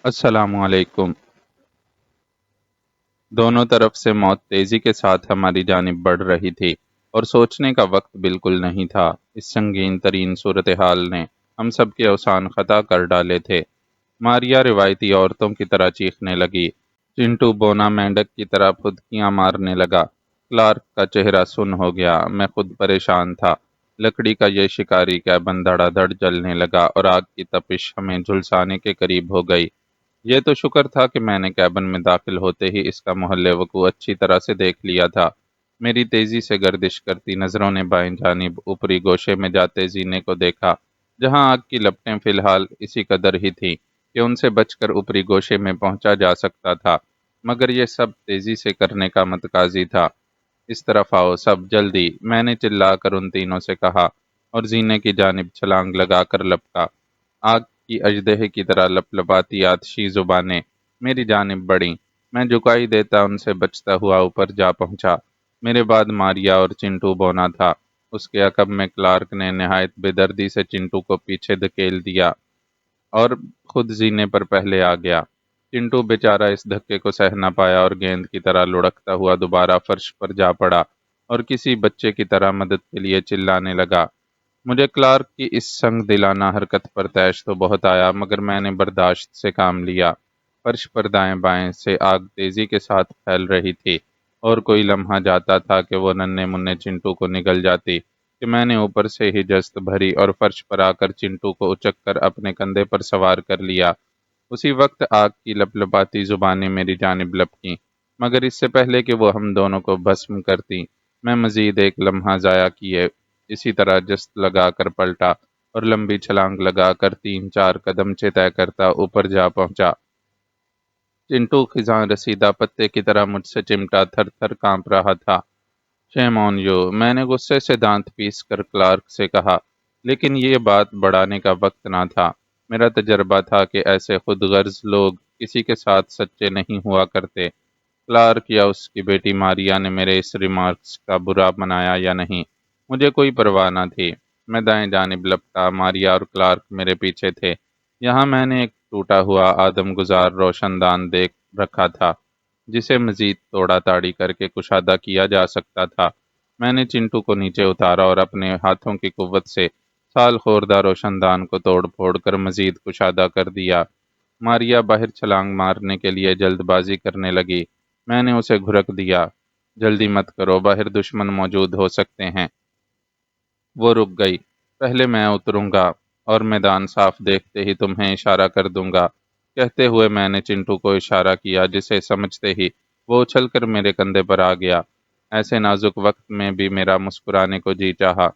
السلام علیکم۔ دونوں طرف سے موت تیزی کے ساتھ ہماری جانب بڑھ رہی تھی اور سوچنے کا وقت بالکل نہیں تھا۔ اس سنگین ترین صورتحال نے ہم سب کے اوزان خطا کر ڈالے تھے۔ ماریا روایتی عورتوں کی طرح چیخنے لگی۔ چنٹو بونا مینڈک کی طرح پھدکیاں مارنے لگا۔ کلارک کا چہرہ سن ہو گیا۔ میں خود پریشان تھا۔ لکڑی کا یہ شکاری کیبن دھڑا دھڑ جلنے لگا اور آگ کی تپش ہمیں جھلسانے کے قریب ہو گئی۔ یہ تو شکر تھا کہ میں نے کیبن میں داخل ہوتے ہی اس کا محل وقوع اچھی طرح سے دیکھ لیا تھا۔ میری تیزی سے گردش کرتی نظروں نے بائیں جانب اوپری گوشے میں جاتے زینے کو دیکھا، جہاں آگ کی لپٹیں فی الحال اسی قدر ہی تھیں کہ ان سے بچ کر اوپری گوشے میں پہنچا جا سکتا تھا، مگر یہ سب تیزی سے کرنے کا متقاضی تھا۔ اس طرف آؤ سب، جلدی، میں نے چلا کر ان تینوں سے کہا اور زینے کی جانب چھلانگ لگا کر لپکا۔ آگ کی اژدہے کی طرح لپلپاتی آتشی زبانیں میری جانب بڑھیں۔ میں جھکائی دیتا ان سے بچتا ہوا اوپر جا پہنچا۔ میرے بعد ماریا اور چنٹو بونا تھا۔ اس کے عقب میں کلارک نے نہایت بے دردی سے چنٹو کو پیچھے دھکیل دیا اور خود زینے پر پہلے آ گیا۔ چنٹو بیچارہ اس دھکے کو سہ نہ پایا اور گیند کی طرح لڑکتا ہوا دوبارہ فرش پر جا پڑا اور کسی بچے کی طرح مدد کے لیے چلانے لگا۔ مجھے کلارک کی اس سنگ دلانہ حرکت پر طیش تو بہت آیا، مگر میں نے برداشت سے کام لیا۔ فرش پر دائیں بائیں سے آگ تیزی کے ساتھ پھیل رہی تھی اور کوئی لمحہ جاتا تھا کہ وہ ننھے منھے چنٹو کو نگل جاتی کہ میں نے اوپر سے ہی جست بھری اور فرش پر آ کر چنٹو کو اچک کر اپنے کندھے پر سوار کر لیا۔ اسی وقت آگ کی لپلپاتی زبانیں میری جانب لپکیں، مگر اس سے پہلے کہ وہ ہم دونوں کو بھسم کرتی، میں مزید ایک لمحہ ضائع کیے اسی طرح جست لگا کر پلٹا اور لمبی چھلانگ لگا کر 3-4 قدمچے طے کرتا اوپر جا پہنچا۔ چنٹو خزاں رسیدہ پتے کی طرح مجھ سے چمٹا تھر تھر کانپ رہا تھا۔ شیم آن یو، میں نے غصے سے دانت پیس کر کلارک سے کہا، لیکن یہ بات بڑھانے کا وقت نہ تھا۔ میرا تجربہ تھا کہ ایسے خود غرض لوگ کسی کے ساتھ سچے نہیں ہوا کرتے۔ کلارک یا اس کی بیٹی ماریا نے میرے اس ریمارکس کا برا منایا یا نہیں، مجھے کوئی پرواہ نہ تھی۔ میں دائیں جانب لپٹا، ماریا اور کلارک میرے پیچھے تھے۔ یہاں میں نے ایک ٹوٹا ہوا آدم گزار روشن دان دیکھ رکھا تھا، جسے مزید توڑا تاڑی کر کے کشادہ کیا جا سکتا تھا۔ میں نے چنٹو کو نیچے اتارا اور اپنے ہاتھوں کی قوت سے سال خوردہ روشن دان کو توڑ پھوڑ کر مزید کشادہ کر دیا۔ ماریا باہر چھلانگ مارنے کے لیے جلد بازی کرنے لگی۔ میں نے اسے گھرک دیا، جلدی مت کرو، باہر دشمن موجود ہو سکتے ہیں۔ وہ رک گئی۔ پہلے میں اتروں گا اور میدان صاف دیکھتے ہی تمہیں اشارہ کر دوں گا، کہتے ہوئے میں نے چنٹو کو اشارہ کیا، جسے سمجھتے ہی وہ اچھل کر میرے کندھے پر آ گیا۔ ایسے نازک وقت میں بھی میرا مسکرانے کو جی چاہا۔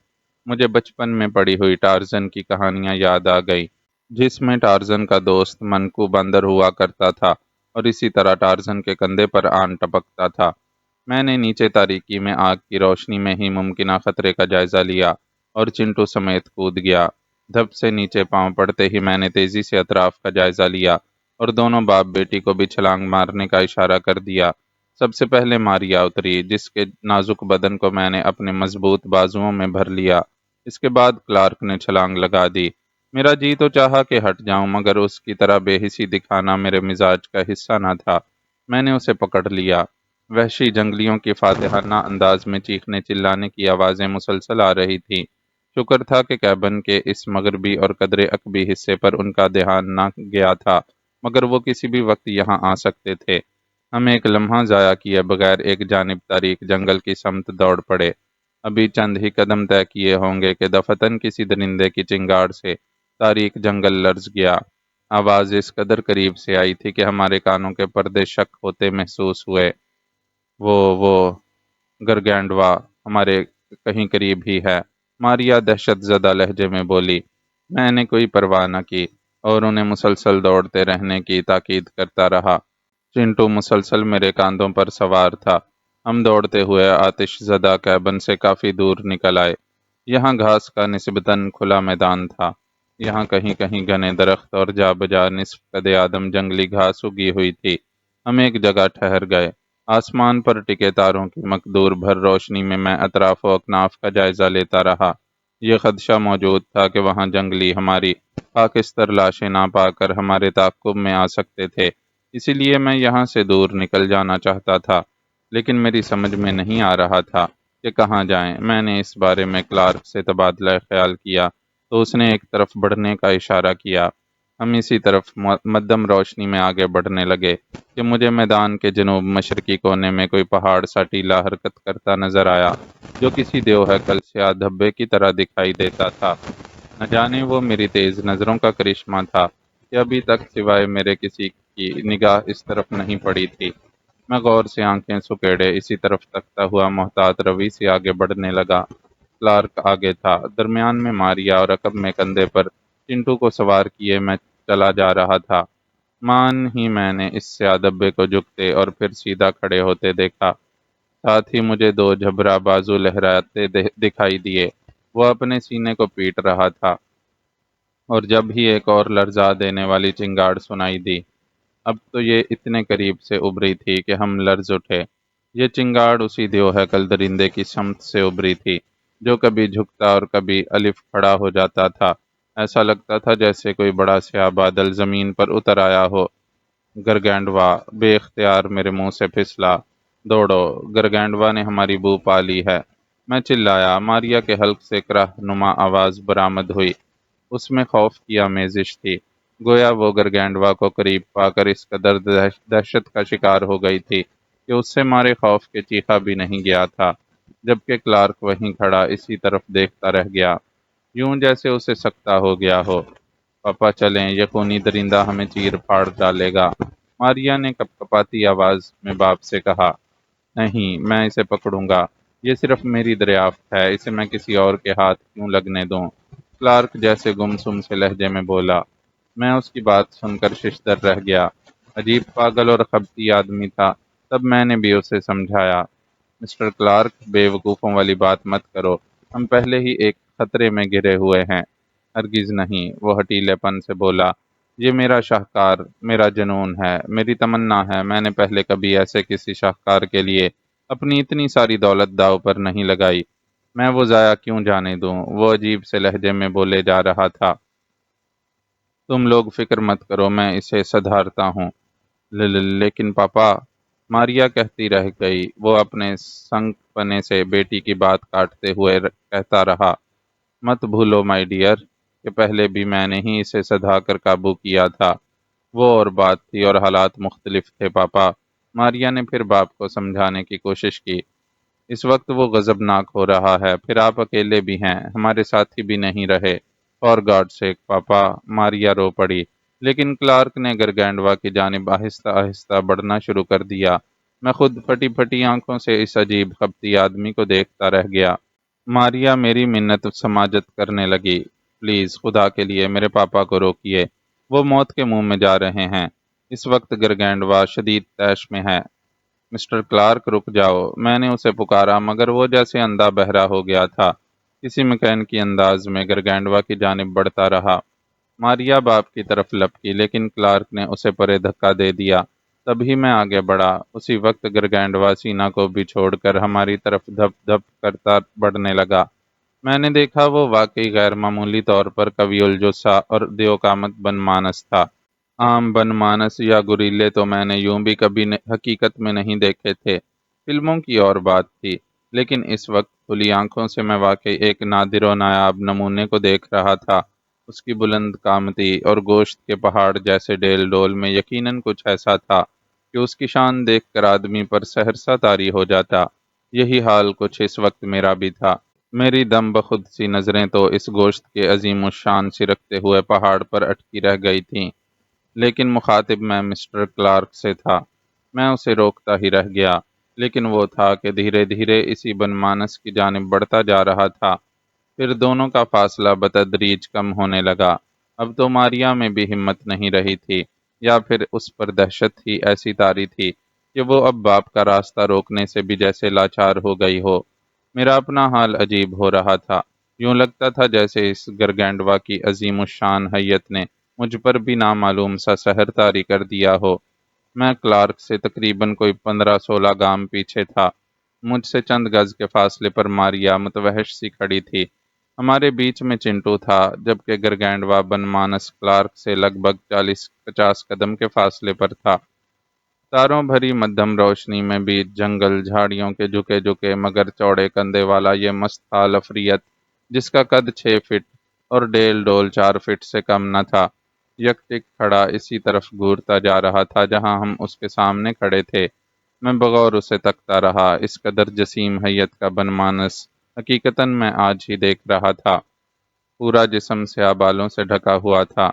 مجھے بچپن میں پڑھی ہوئی ٹارزن کی کہانیاں یاد آ گئی، جس میں ٹارزن کا دوست منکو بندر ہوا کرتا تھا اور اسی طرح ٹارزن کے کندھے پر آن ٹپکتا تھا۔ میں نے نیچے تاریکی میں آگ کی روشنی میں ہی ممکنہ خطرے کا جائزہ لیا اور چنٹو سمیت کود گیا۔ دھپ سے نیچے پاؤں پڑتے ہی میں نے تیزی سے اطراف کا جائزہ لیا اور دونوں باپ بیٹی کو بھی چھلانگ مارنے کا اشارہ کر دیا۔ سب سے پہلے ماریا اتری، جس کے نازک بدن کو میں نے اپنے مضبوط بازوؤں میں بھر لیا۔ اس کے بعد کلارک نے چھلانگ لگا دی۔ میرا جی تو چاہا کہ ہٹ جاؤں، مگر اس کی طرح بے حسی دکھانا میرے مزاج کا حصہ نہ تھا۔ میں نے اسے پکڑ لیا۔ وحشی جنگلیوں کی فاتحانہ انداز میں چیخنے چلانے کی آوازیں مسلسل آ رہی تھیں۔ شکر تھا کہ کیبن کے اس مغربی اور قدرے عقبی حصے پر ان کا دھیان نہ گیا تھا، مگر وہ کسی بھی وقت یہاں آ سکتے تھے۔ ہم ایک لمحہ ضائع کیے بغیر ایک جانب تاریک جنگل کی سمت دوڑ پڑے۔ ابھی چند ہی قدم طے کیے ہوں گے کہ دفتن کسی درندے کی چنگاڑ سے تاریک جنگل لرز گیا۔ آواز اس قدر قریب سے آئی تھی کہ ہمارے کانوں کے پردے شک ہوتے محسوس ہوئے۔ وہ گرگینڈوا ہمارے کہیں قریب ہی ہے، ماریا دہشت زدہ لہجے میں بولی۔ میں نے کوئی پرواہ نہ کی اور انہیں مسلسل دوڑتے رہنے کی تاکید کرتا رہا۔ چنٹو مسلسل میرے کاندھوں پر سوار تھا۔ ہم دوڑتے ہوئے آتش زدہ کیبن سے کافی دور نکل آئے۔ یہاں گھاس کا نسبتاً کھلا میدان تھا۔ یہاں کہیں کہیں گھنے درخت اور جا بجا نصف قد آدم جنگلی گھاس اگی ہوئی تھی۔ ہم ایک جگہ ٹھہر گئے۔ آسمان پر ٹکے تاروں کی مقدور بھر روشنی میں میں اطراف و اکناف کا جائزہ لیتا رہا۔ یہ خدشہ موجود تھا کہ وہاں جنگلی ہماری خاکستر لاشیں نہ پا کر ہمارے تعاقب میں آ سکتے تھے، اسی لیے میں یہاں سے دور نکل جانا چاہتا تھا، لیکن میری سمجھ میں نہیں آ رہا تھا کہ کہاں جائیں۔ میں نے اس بارے میں کلارک سے تبادلہ خیال کیا تو اس نے ایک طرف بڑھنے کا اشارہ کیا۔ ہم اسی طرف مدھم روشنی میں آگے بڑھنے لگے کہ مجھے میدان کے جنوب مشرقی کونے میں کوئی پہاڑ سا ٹیلا حرکت کرتا نظر آیا، جو کسی دیو ہیکل سیاہ دھبے کی طرح دکھائی دیتا تھا۔ نہ جانے وہ میری تیز نظروں کا کرشمہ تھا کہ ابھی تک سوائے میرے کسی کی نگاہ اس طرف نہیں پڑی تھی۔ میں غور سے آنکھیں سکیڑے اسی طرف تکتا ہوا محتاط روی سے آگے بڑھنے لگا۔ کلارک آگے تھا، درمیان میں ماریا اور عقب میں کندھے پر چنٹو کو سوار کیے میں چلا جا رہا تھا۔ مان ہی میں نے اس سیاہ دبے کو جھکتے اور پھر سیدھا کھڑے ہوتے دیکھا۔ ساتھ ہی مجھے دو جھبرا بازو لہراتے دکھائی دیے۔ وہ اپنے سینے کو پیٹ رہا تھا، اور جب ہی ایک اور لرزا دینے والی چنگاڑ سنائی دی۔ اب تو یہ اتنے قریب سے ابھری تھی کہ ہم لرز اٹھے۔ یہ چنگاڑ اسی دیو ہیکل درندے کی سمت سے ابھری تھی، جو کبھی جھکتا اور کبھی الف کھڑا ہو جاتا تھا۔ ایسا لگتا تھا جیسے کوئی بڑا سیاہ بادل زمین پر اتر آیا ہو۔ گرگینڈوا بے اختیار میرے منہ سے پھسلا۔ دوڑو، گرگینڈوا نے ہماری بو پا لی ہے، میں چلایا۔ ماریا کے حلق سے کرہ نما آواز برآمد ہوئی۔ اس میں خوف کی آمیزش تھی، گویا وہ گرگینڈوا کو قریب پا کر اس قدر دہشت کا شکار ہو گئی تھی کہ اس سے مارے خوف کے چیخا بھی نہیں گیا تھا، جبکہ کلارک وہیں کھڑا اسی طرف دیکھتا رہ گیا، یوں جیسے اسے سکتہ ہو گیا ہو۔ پاپا چلیں، یہ خونی درندہ ہمیں چیر پھاڑ ڈالے گا، ماریا نے کپ کپاتی آواز میں باپ سے کہا۔ نہیں، میں اسے پکڑوں گا، یہ صرف میری دریافت ہے، اسے میں کسی اور کے ہاتھ کیوں لگنے دوں؟ کلارک جیسے گمسم سے لہجے میں بولا۔ میں اس کی بات سن کر ششدر رہ گیا۔ عجیب پاگل اور خبتی آدمی تھا۔ تب میں نے بھی اسے سمجھایا، مسٹر کلارک، بے وقوفوں والی بات مت کرو، ہم پہلے ہی ایک خطرے میں گرے ہوئے ہیں۔ ہرگز نہیں، وہ ہٹیلے پن سے بولا، یہ میرا شاہکار، میرا جنون ہے، میری تمنا ہے، میں نے پہلے کبھی ایسے کسی شاہکار کے لیے اپنی اتنی ساری دولت داؤ پر نہیں لگائی، میں وہ ضائع کیوں جانے دوں؟ وہ عجیب سے لہجے میں بولے جا رہا تھا۔ تم لوگ فکر مت کرو، میں اسے سدھارتا ہوں۔ لیکن پاپا، ماریا کہتی رہ گئی۔ وہ اپنے سنگ پنے سے بیٹی کی بات کاٹتے ہوئے کہتا رہا، مت بھولو مائی ڈیئر، کہ پہلے بھی میں نے ہی اسے سدھا کر قابو کیا تھا۔ وہ اور بات تھی اور حالات مختلف تھے پاپا۔ ماریا نے پھر باپ کو سمجھانے کی کوشش کی۔ اس وقت وہ غضبناک ہو رہا ہے، پھر آپ اکیلے بھی ہیں، ہمارے ساتھی بھی نہیں رہے۔ فار گاڈ سیک پاپا، ماریا رو پڑی۔ لیکن کلارک نے گرگینڈوا کی جانب آہستہ آہستہ بڑھنا شروع کر دیا۔ میں خود پھٹی پھٹی آنکھوں سے اس عجیب خبتی آدمی کو دیکھتا رہ گیا۔ ماریا میری منت سماجت کرنے لگی، پلیز خدا کے لیے میرے پاپا کو روکیے، وہ موت کے منہ میں جا رہے ہیں۔ اس وقت گرگینڈوا شدید طیش میں ہے۔ مسٹر کلارک رک جاؤ، میں نے اسے پکارا، مگر وہ جیسے اندھا بہرا ہو گیا تھا۔ کسی مکینکی انداز میں گرگینڈوا کی جانب بڑھتا رہا۔ ماریا باپ کی طرف لپکی، لیکن کلارک نے اسے پرے دھکا دے دیا۔ تبھی میں آگے بڑھا۔ اسی وقت گرگینڈوا سینا کو بھی چھوڑ کر ہماری طرف دھپ دھپ کرتا بڑھنے لگا۔ میں نے دیکھا وہ واقعی غیر معمولی طور پر قوی الجثہ اور دیوقامت بن مانس تھا۔ عام بن مانس یا گوریلے تو میں نے یوں بھی کبھی حقیقت میں نہیں دیکھے تھے، فلموں کی اور بات تھی، لیکن اس وقت کھلی آنکھوں سے میں واقعی ایک نادر و نایاب نمونے کو دیکھ رہا تھا۔ اس کی بلند قامتی اور گوشت کے پہاڑ جیسے ڈیل ڈول میں یقیناً کچھ ایسا تھا کہ اس کی شان دیکھ کر آدمی پر سہرسہ طاری ہو جاتا۔ یہی حال کچھ اس وقت میرا بھی تھا۔ میری دم بخود سی نظریں تو اس گوشت کے عظیم الشان سرکتے ہوئے پہاڑ پر اٹکی رہ گئی تھیں، لیکن مخاطب میں مسٹر کلارک سے تھا۔ میں اسے روکتا ہی رہ گیا، لیکن وہ تھا کہ دھیرے دھیرے اسی بن مانس کی جانب بڑھتا جا رہا تھا۔ پھر دونوں کا فاصلہ بتدریج کم ہونے لگا۔ اب تو ماریا میں بھی ہمت نہیں رہی تھی، یا پھر اس پر دہشت ہی ایسی طاری تھی کہ وہ اب باپ کا راستہ روکنے سے بھی جیسے لاچار ہو گئی ہو۔ میرا اپنا حال عجیب ہو رہا تھا، یوں لگتا تھا جیسے اس گرگینڈوا کی عظیم الشان حیت نے مجھ پر بھی نامعلوم سا سحر طاری کر دیا ہو۔ میں کلارک سے تقریباً کوئی 15-16 گام پیچھے تھا۔ مجھ سے چند گز کے فاصلے پر ماریا متوحش سی کھڑی تھی۔ ہمارے بیچ میں چنٹو تھا، جبکہ گرگینڈوا بنمانس کلارک سے لگ بھگ 40-50 قدم کے فاصلے پر تھا۔ تاروں بھری مدھم روشنی میں بیچ جنگل جھاڑیوں کے جھکے جھکے مگر چوڑے کندھے والا یہ مست حال افریت، جس کا قد 6 فٹ اور ڈیل ڈول 4 فٹ سے کم نہ تھا، یک ٹک کھڑا اسی طرف گھورتا جا رہا تھا جہاں ہم اس کے سامنے کھڑے تھے۔ میں بغور اسے تکتا رہا۔ اس قدر جسیم حیت کا بنمانس حقیقتاً میں آج ہی دیکھ رہا تھا۔ پورا جسم سیاہ بالوں سے ڈھکا ہوا تھا،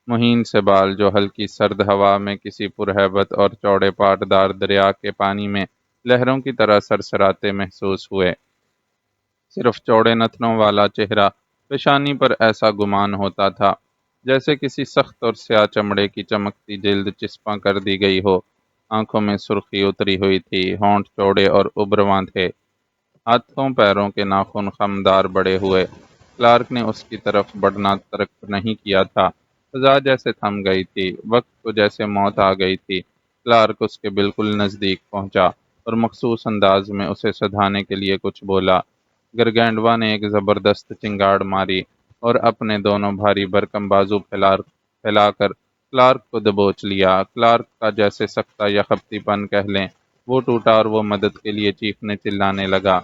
مہین سے بال جو ہلکی سرد ہوا میں کسی پرہیبت اور چوڑے پاٹدار دریا کے پانی میں لہروں کی طرح سرسراتے محسوس ہوئے۔ صرف چوڑے نتنوں والا چہرہ، پیشانی پر ایسا گمان ہوتا تھا جیسے کسی سخت اور سیاہ چمڑے کی چمکتی جلد چسپاں کر دی گئی ہو۔ آنکھوں میں سرخی اتری ہوئی تھی، ہونٹ چوڑے اور ابرواں تھے، ہاتھوں پیروں کے ناخن خمدار بڑے ہوئے۔ کلارک نے اس کی طرف بڑھنا ترک نہیں کیا تھا۔ فضا جیسے تھم گئی تھی، وقت کو جیسے موت آ گئی تھی۔ کلارک اس کے بالکل نزدیک پہنچا اور مخصوص انداز میں اسے سدھانے کے لیے کچھ بولا۔ گرگینڈوا نے ایک زبردست چنگاڑ ماری اور اپنے دونوں بھاری بھرکم بازو پھیلا کر کلارک کو دبوچ لیا۔ کلارک کا جیسے سختہ یا خپتی پن کہہ لیں وہ ٹوٹا اور وہ مدد کے لیے چیخنے چلانے لگا۔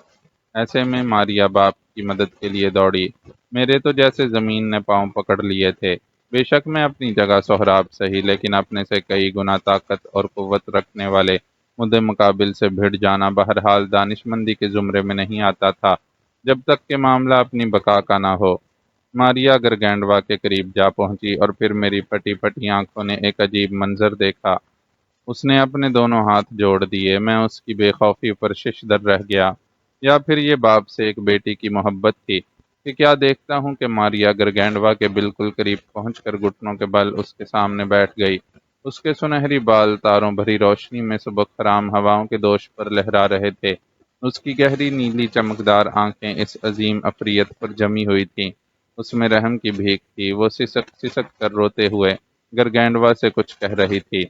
ایسے میں ماریا باپ کی مدد کے لیے دوڑی۔ میرے تو جیسے زمین نے پاؤں پکڑ لیے تھے۔ بے شک میں اپنی جگہ سہراب سہی، لیکن اپنے سے کئی گنا طاقت اور قوت رکھنے والے مدے مقابل سے بھڑ جانا بہرحال دانشمندی کے زمرے میں نہیں آتا تھا، جب تک کہ معاملہ اپنی بقا کا نہ ہو۔ ماریا گرگینڈوا کے قریب جا پہنچی اور پھر میری پھٹی پھٹی آنکھوں نے ایک عجیب منظر دیکھا۔ اس نے اپنے دونوں ہاتھ جوڑ دیے۔ میں اس کی بے خوفی پر ششدر رہ گیا۔ یا پھر یہ باپ سے ایک بیٹی کی محبت تھی کہ کیا دیکھتا ہوں کہ ماریا گرگینڈوا کے بالکل قریب پہنچ کر گھٹنوں کے بل اس کے سامنے بیٹھ گئی۔ اس کے سنہری بال تاروں بھری روشنی میں صبح خرام ہواؤں کے دوش پر لہرا رہے تھے۔ اس کی گہری نیلی چمکدار آنکھیں اس عظیم افریت پر جمی ہوئی تھیں۔ اس میں رحم کی بھیک تھی۔ وہ سسک سسک کر روتے ہوئے گرگینڈوا سے کچھ کہہ رہی تھی۔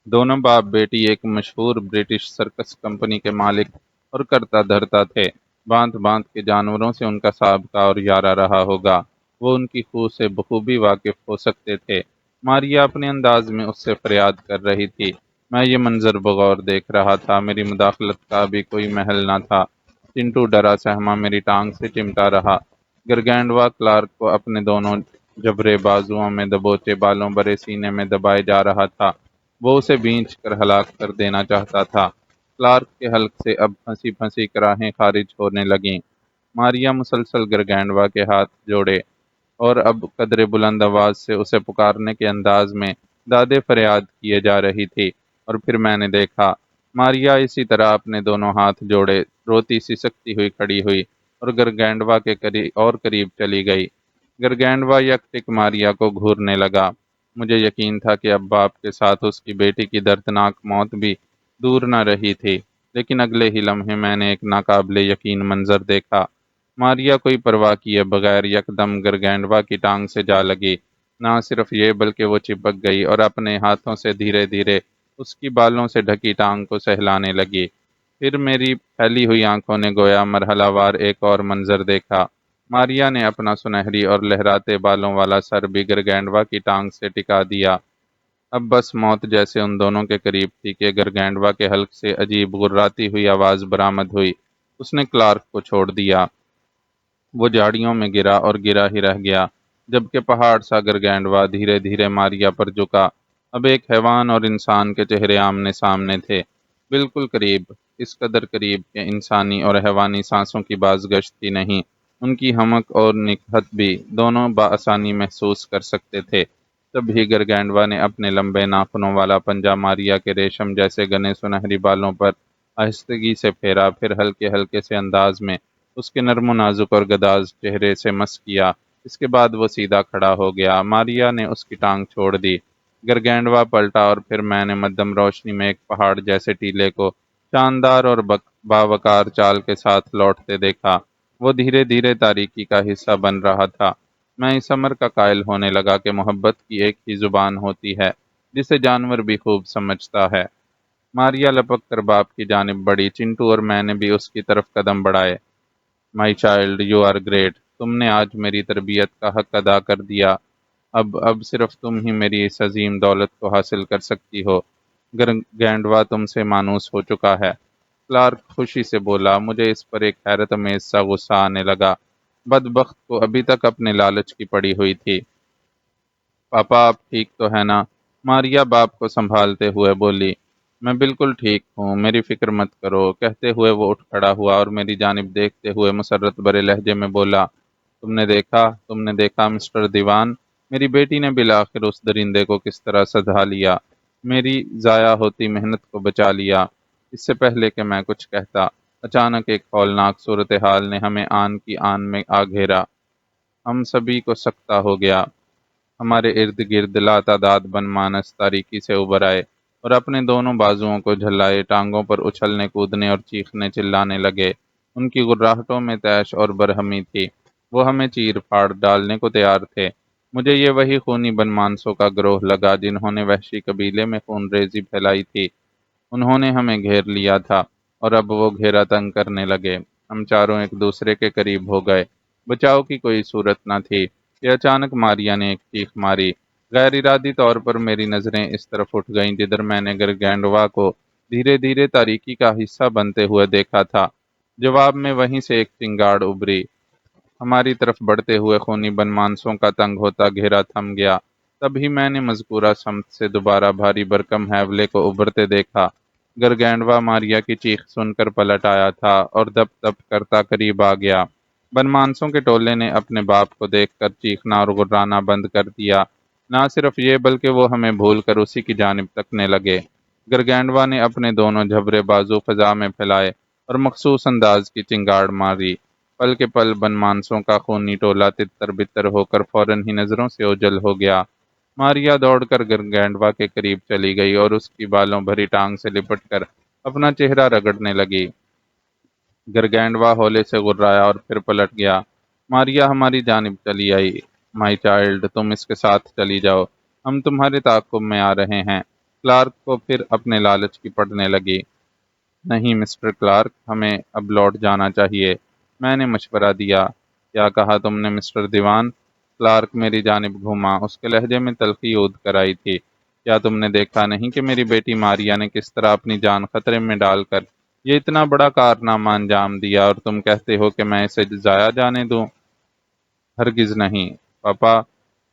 دونوں باپ بیٹی ایک مشہور برٹش سرکس کمپنی کے مالک اور کرتا دھرتا تھے۔ باندھ باندھ کے جانوروں سے ان کا سابقہ اور یارہ رہا ہوگا۔ وہ ان کی خو سے بخوبی واقف ہو سکتے تھے۔ ماریا اپنے انداز میں اس سے فریاد کر رہی تھی۔ میں یہ منظر بغور دیکھ رہا تھا۔ میری مداخلت کا بھی کوئی محل نہ تھا۔ چنٹو ڈرا سہما میری ٹانگ سے چمٹا رہا۔ گرگینڈوا کلارک کو اپنے دونوں جبرے بازوؤں میں دبوچے بالوں برے سینے میں دبائے جا رہا تھا۔ وہ اسے بھینچ کر ہلاک کر دینا چاہتا تھا۔ کلارک کے حلق سے اب پھنسی پھنسی کراہیں خارج ہونے لگیں۔ ماریا مسلسل گرگینڈوا کے ہاتھ جوڑے اور اب قدرے بلند آواز سے اسے پکارنے کے انداز میں دادے فریاد کیے جا رہی تھی۔ اور پھر میں نے دیکھا، ماریا اسی طرح اپنے دونوں ہاتھ جوڑے روتی سسکتی ہوئی کھڑی ہوئی اور گرگینڈوا کے قریب چلی گئی۔ گرگینڈوا یک ٹک ماریا کو گھورنے لگا۔ مجھے یقین تھا کہ اب باپ کے ساتھ اس کی بیٹی کی دردناک موت بھی دور نہ رہی تھی، لیکن اگلے ہی لمحے میں نے ایک ناقابل یقین منظر دیکھا۔ ماریا کوئی پرواہ کیے بغیر یکدم گرگینڈوا کی ٹانگ سے جا لگی۔ نہ صرف یہ بلکہ وہ چپک گئی اور اپنے ہاتھوں سے دھیرے دھیرے اس کی بالوں سے ڈھکی ٹانگ کو سہلانے لگی۔ پھر میری پھیلی ہوئی آنکھوں نے گویا مرحلہ وار ایک اور منظر دیکھا۔ ماریا نے اپنا سنہری اور لہراتے بالوں والا سر بھی گرگینڈوا کی ٹانگ سے ٹکا دیا۔ اب بس موت جیسے ان دونوں کے قریب تھی کہ گرگینڈوا کے حلق سے عجیب غراتی ہوئی آواز برآمد ہوئی۔ اس نے کلارک کو چھوڑ دیا۔ وہ جھاڑیوں میں گرا اور گرا ہی رہ گیا، جبکہ پہاڑ سا گرگینڈوا دھیرے دھیرے ماریا پر جھکا۔ اب ایک حیوان اور انسان کے چہرے آمنے سامنے تھے، بالکل قریب، اس قدر قریب کہ انسانی اور حیوانی سانسوں کی بازگشت ہی نہیں، ان کی ہمک اور نکہت بھی دونوں بآسانی محسوس کر سکتے تھے۔ تب ہی گرگینڈوا نے اپنے لمبے ناخنوں والا پنجہ ماریا کے ریشم جیسے گنے سنہری بالوں پر آہستگی سے پھیرا، پھر ہلکے ہلکے سے انداز میں اس کے نرم و نازک اور گداز چہرے سے مس کیا۔ اس کے بعد وہ سیدھا کھڑا ہو گیا۔ ماریا نے اس کی ٹانگ چھوڑ دی۔ گرگینڈوا پلٹا اور پھر میں نے مدھم روشنی میں ایک پہاڑ جیسے ٹیلے کو شاندار اور باوقار چال کے ساتھ لوٹتے دیکھا۔ وہ دھیرے دھیرے تاریکی کا حصہ بن رہا تھا۔ میں اس امر کا قائل ہونے لگا کہ محبت کی ایک ہی زبان ہوتی ہے جسے جانور بھی خوب سمجھتا ہے۔ ماریا لپک کر باپ کی جانب بڑھی۔ چنٹو اور میں نے بھی اس کی طرف قدم بڑھائے۔ My child, you are great, تم نے آج میری تربیت کا حق ادا کر دیا۔ اب صرف تم ہی میری اس عظیم دولت کو حاصل کر سکتی ہو۔ گینڈوا تم سے مانوس ہو چکا ہے۔ کلارک خوشی سے بولا۔ مجھے اس پر ایک حیرت امیز سا غصہ آنے لگا۔ بدبخت کو ابھی تک اپنے لالچ کی پڑی ہوئی تھی۔ پاپا آپ ٹھیک تو ہے نا؟ ماریا باپ کو سنبھالتے ہوئے بولی۔ میں بالکل ٹھیک ہوں، میری فکر مت کرو، کہتے ہوئے وہ اٹھ کھڑا ہوا اور میری جانب دیکھتے ہوئے مسرت بھرے لہجے میں بولا، تم نے دیکھا مسٹر دیوان، میری بیٹی نے بالآخر اس درندے کو کس طرح سدھا لیا، میری ضائع ہوتی محنت کو بچا لیا۔ اس سے پہلے کہ میں کچھ کہتا، اچانک ایک ہولناک صورتحال نے ہمیں آن کی آن میں آ گھیرا۔ ہم سبھی کو سکتہ ہو گیا۔ ہمارے ارد گرد لاتعداد بن مانس تاریکی سے ابھر آئے اور اپنے دونوں بازوؤں کو جھلائے ٹانگوں پر اچھلنے کودنے اور چیخنے چلانے لگے۔ ان کی گراہٹوں میں طیش اور برہمی تھی۔ وہ ہمیں چیر پھاڑ ڈالنے کو تیار تھے۔ مجھے یہ وہی خونی بن مانسوں کا گروہ لگا جنہوں نے وحشی قبیلے میں خون ریزی پھیلائی تھی۔ انہوں نے ہمیں گھیر لیا تھا اور اب وہ گھیرا تنگ کرنے لگے۔ ہم چاروں ایک دوسرے کے قریب ہو گئے۔ بچاؤ کی کوئی صورت نہ تھی کہ اچانک ماریا نے ایک چیخ ماری۔ غیر ارادی طور پر میری نظریں اس طرف اٹھ گئیں جدھر میں نے گرگینڈوا کو دھیرے دھیرے تاریکی کا حصہ بنتے ہوئے دیکھا تھا۔ جواب میں وہیں سے ایک چنگاڑ ابھری۔ ہماری طرف بڑھتے ہوئے خونی بن مانسوں کا تنگ ہوتا گھیرا تھم گیا۔ تبھی میں نے مذکورہ سمت سے دوبارہ بھاری بھرکم حیولے کو ابھرتے دیکھا۔ گرگینڈوا ماریا کی چیخ سن کر پلٹ آیا تھا اور دپ دپ کرتا قریب آ گیا۔ بنمانسوں کے ٹولے نے اپنے باپ کو دیکھ کر چیخنا اور غرانا بند کر دیا۔ نہ صرف یہ بلکہ وہ ہمیں بھول کر اسی کی جانب تکنے لگے۔ گرگینڈوا نے اپنے دونوں جھبرے بازو فضا میں پھیلائے اور مخصوص انداز کی چنگاڑ ماری۔ پل کے پل بنمانسوں کا خونی ٹولہ تتر بتر ہو کر فوراً ہی نظروں سے اوجھل ہو گیا۔ ماریا دوڑ کر گرگینڈوا کے قریب چلی گئی اور اس کی بالوں بھری ٹانگ سے لپٹ کر اپنا چہرہ رگڑنے لگی۔ گرگینڈوا ہولے سے غرایا اور پھر پلٹ گیا۔ ماریا ہماری جانب چلی آئی۔ مائی چائلڈ، تم اس کے ساتھ چلی جاؤ، ہم تمہارے تعاقب میں آ رہے ہیں۔ کلارک کو پھر اپنے لالچ کی پڑنے لگی۔ نہیں مسٹر کلارک، ہمیں اب لوٹ جانا چاہیے، میں نے مشورہ دیا۔ کیا کہا تم نے مسٹر دیوان؟ کلارک میری جانب گھوما، اس کے لہجے میں تلخی عود کر آئی تھی۔ کیا تم نے دیکھا نہیں کہ میری بیٹی ماریا نے کس طرح اپنی جان خطرے میں ڈال کر یہ اتنا بڑا کارنامہ انجام دیا، اور تم کہتے ہو کہ میں اسے ضائع جانے دوں؟ ہرگز نہیں پاپا،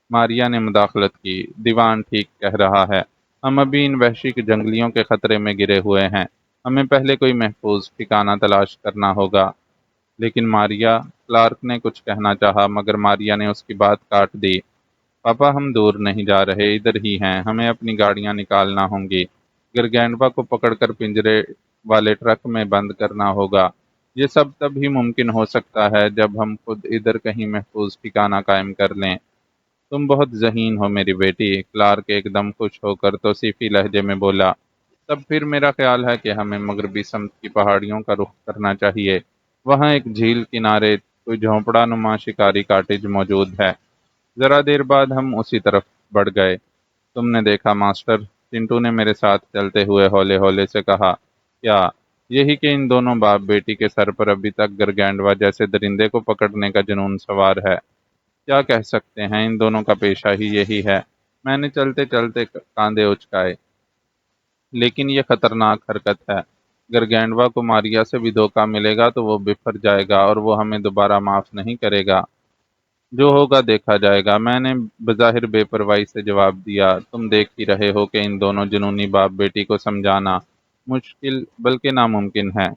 ماریا نے مداخلت کی۔ دیوان ٹھیک کہہ رہا ہے، ہم ابھی ان وحشی جنگلیوں کے خطرے میں گرے ہوئے ہیں، ہمیں پہلے کوئی محفوظ ٹھکانہ تلاش کرنا ہوگا۔ لیکن ماریا، کلارک نے کچھ کہنا چاہا مگر ماریا نے اس کی بات کاٹ دی۔ پاپا ہم دور نہیں جا رہے، ادھر ہی ہیں، ہمیں اپنی گاڑیاں نکالنا ہوں گی، گرگینڈوا کو پکڑ کر پنجرے والے ٹرک میں بند کرنا ہوگا۔ یہ سب تب ہی ممکن ہو سکتا ہے جب ہم خود ادھر کہیں محفوظ ٹھکانہ قائم کر لیں۔ تم بہت ذہین ہو میری بیٹی، کلارک ایک دم خوش ہو کر توصیفی لہجے میں بولا۔ تب پھر میرا خیال ہے کہ ہمیں مغربی سمت کی پہاڑیوں کا رخ کرنا چاہیے۔ وہاں ایک جھیل کنارے کوئی جھونپڑا نما شکاری کاٹیج موجود ہے۔ ذرا دیر بعد ہم اسی طرف بڑھ گئے۔ تم نے دیکھا ماسٹر، چنٹو نے میرے ساتھ چلتے ہوئے ہولے ہولے سے کہا، کیا یہی کہ ان دونوں باپ بیٹی کے سر پر ابھی تک گرگینڈوا جیسے درندے کو پکڑنے کا جنون سوار ہے؟ کیا کہہ سکتے ہیں، ان دونوں کا پیشہ ہی یہی ہے۔ میں نے چلتے چلتے کاندھے اچکائے۔ لیکن یہ خطرناک حرکت ہے۔ گرگینڈوا کو ماریا سے بھی دھوکہ ملے گا تو وہ بفر جائے گا اور وہ ہمیں دوبارہ معاف نہیں کرے گا۔ جو ہوگا دیکھا جائے گا، میں نے بظاہر بے پرواہی سے جواب دیا۔ تم دیکھ ہی رہے ہو کہ ان دونوں جنونی باپ بیٹی کو سمجھانا مشکل بلکہ ناممکن ہے۔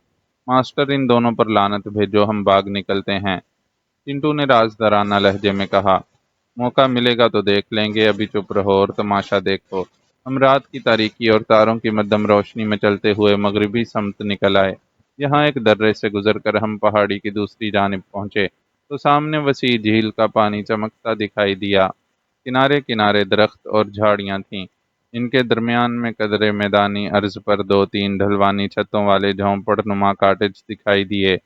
ماسٹر ان دونوں پر لعنت بھیجو، ہم بھاگ نکلتے ہیں، چنٹو نے رازدارانہ لہجے میں کہا۔ موقع ملے گا تو دیکھ لیں گے، ابھی چپ رہو اور تماشا دیکھو۔ ہم رات کی تاریکی اور تاروں کی مدھم روشنی میں چلتے ہوئے مغربی سمت نکل آئے۔ یہاں ایک درے سے گزر کر ہم پہاڑی کی دوسری جانب پہنچے تو سامنے وسیع جھیل کا پانی چمکتا دکھائی دیا۔ کنارے کنارے درخت اور جھاڑیاں تھیں، ان کے درمیان میں قدرے میدانی عرض پر دو تین ڈھلوانی چھتوں والے جھونپڑ نما کاٹیج دکھائی دیے۔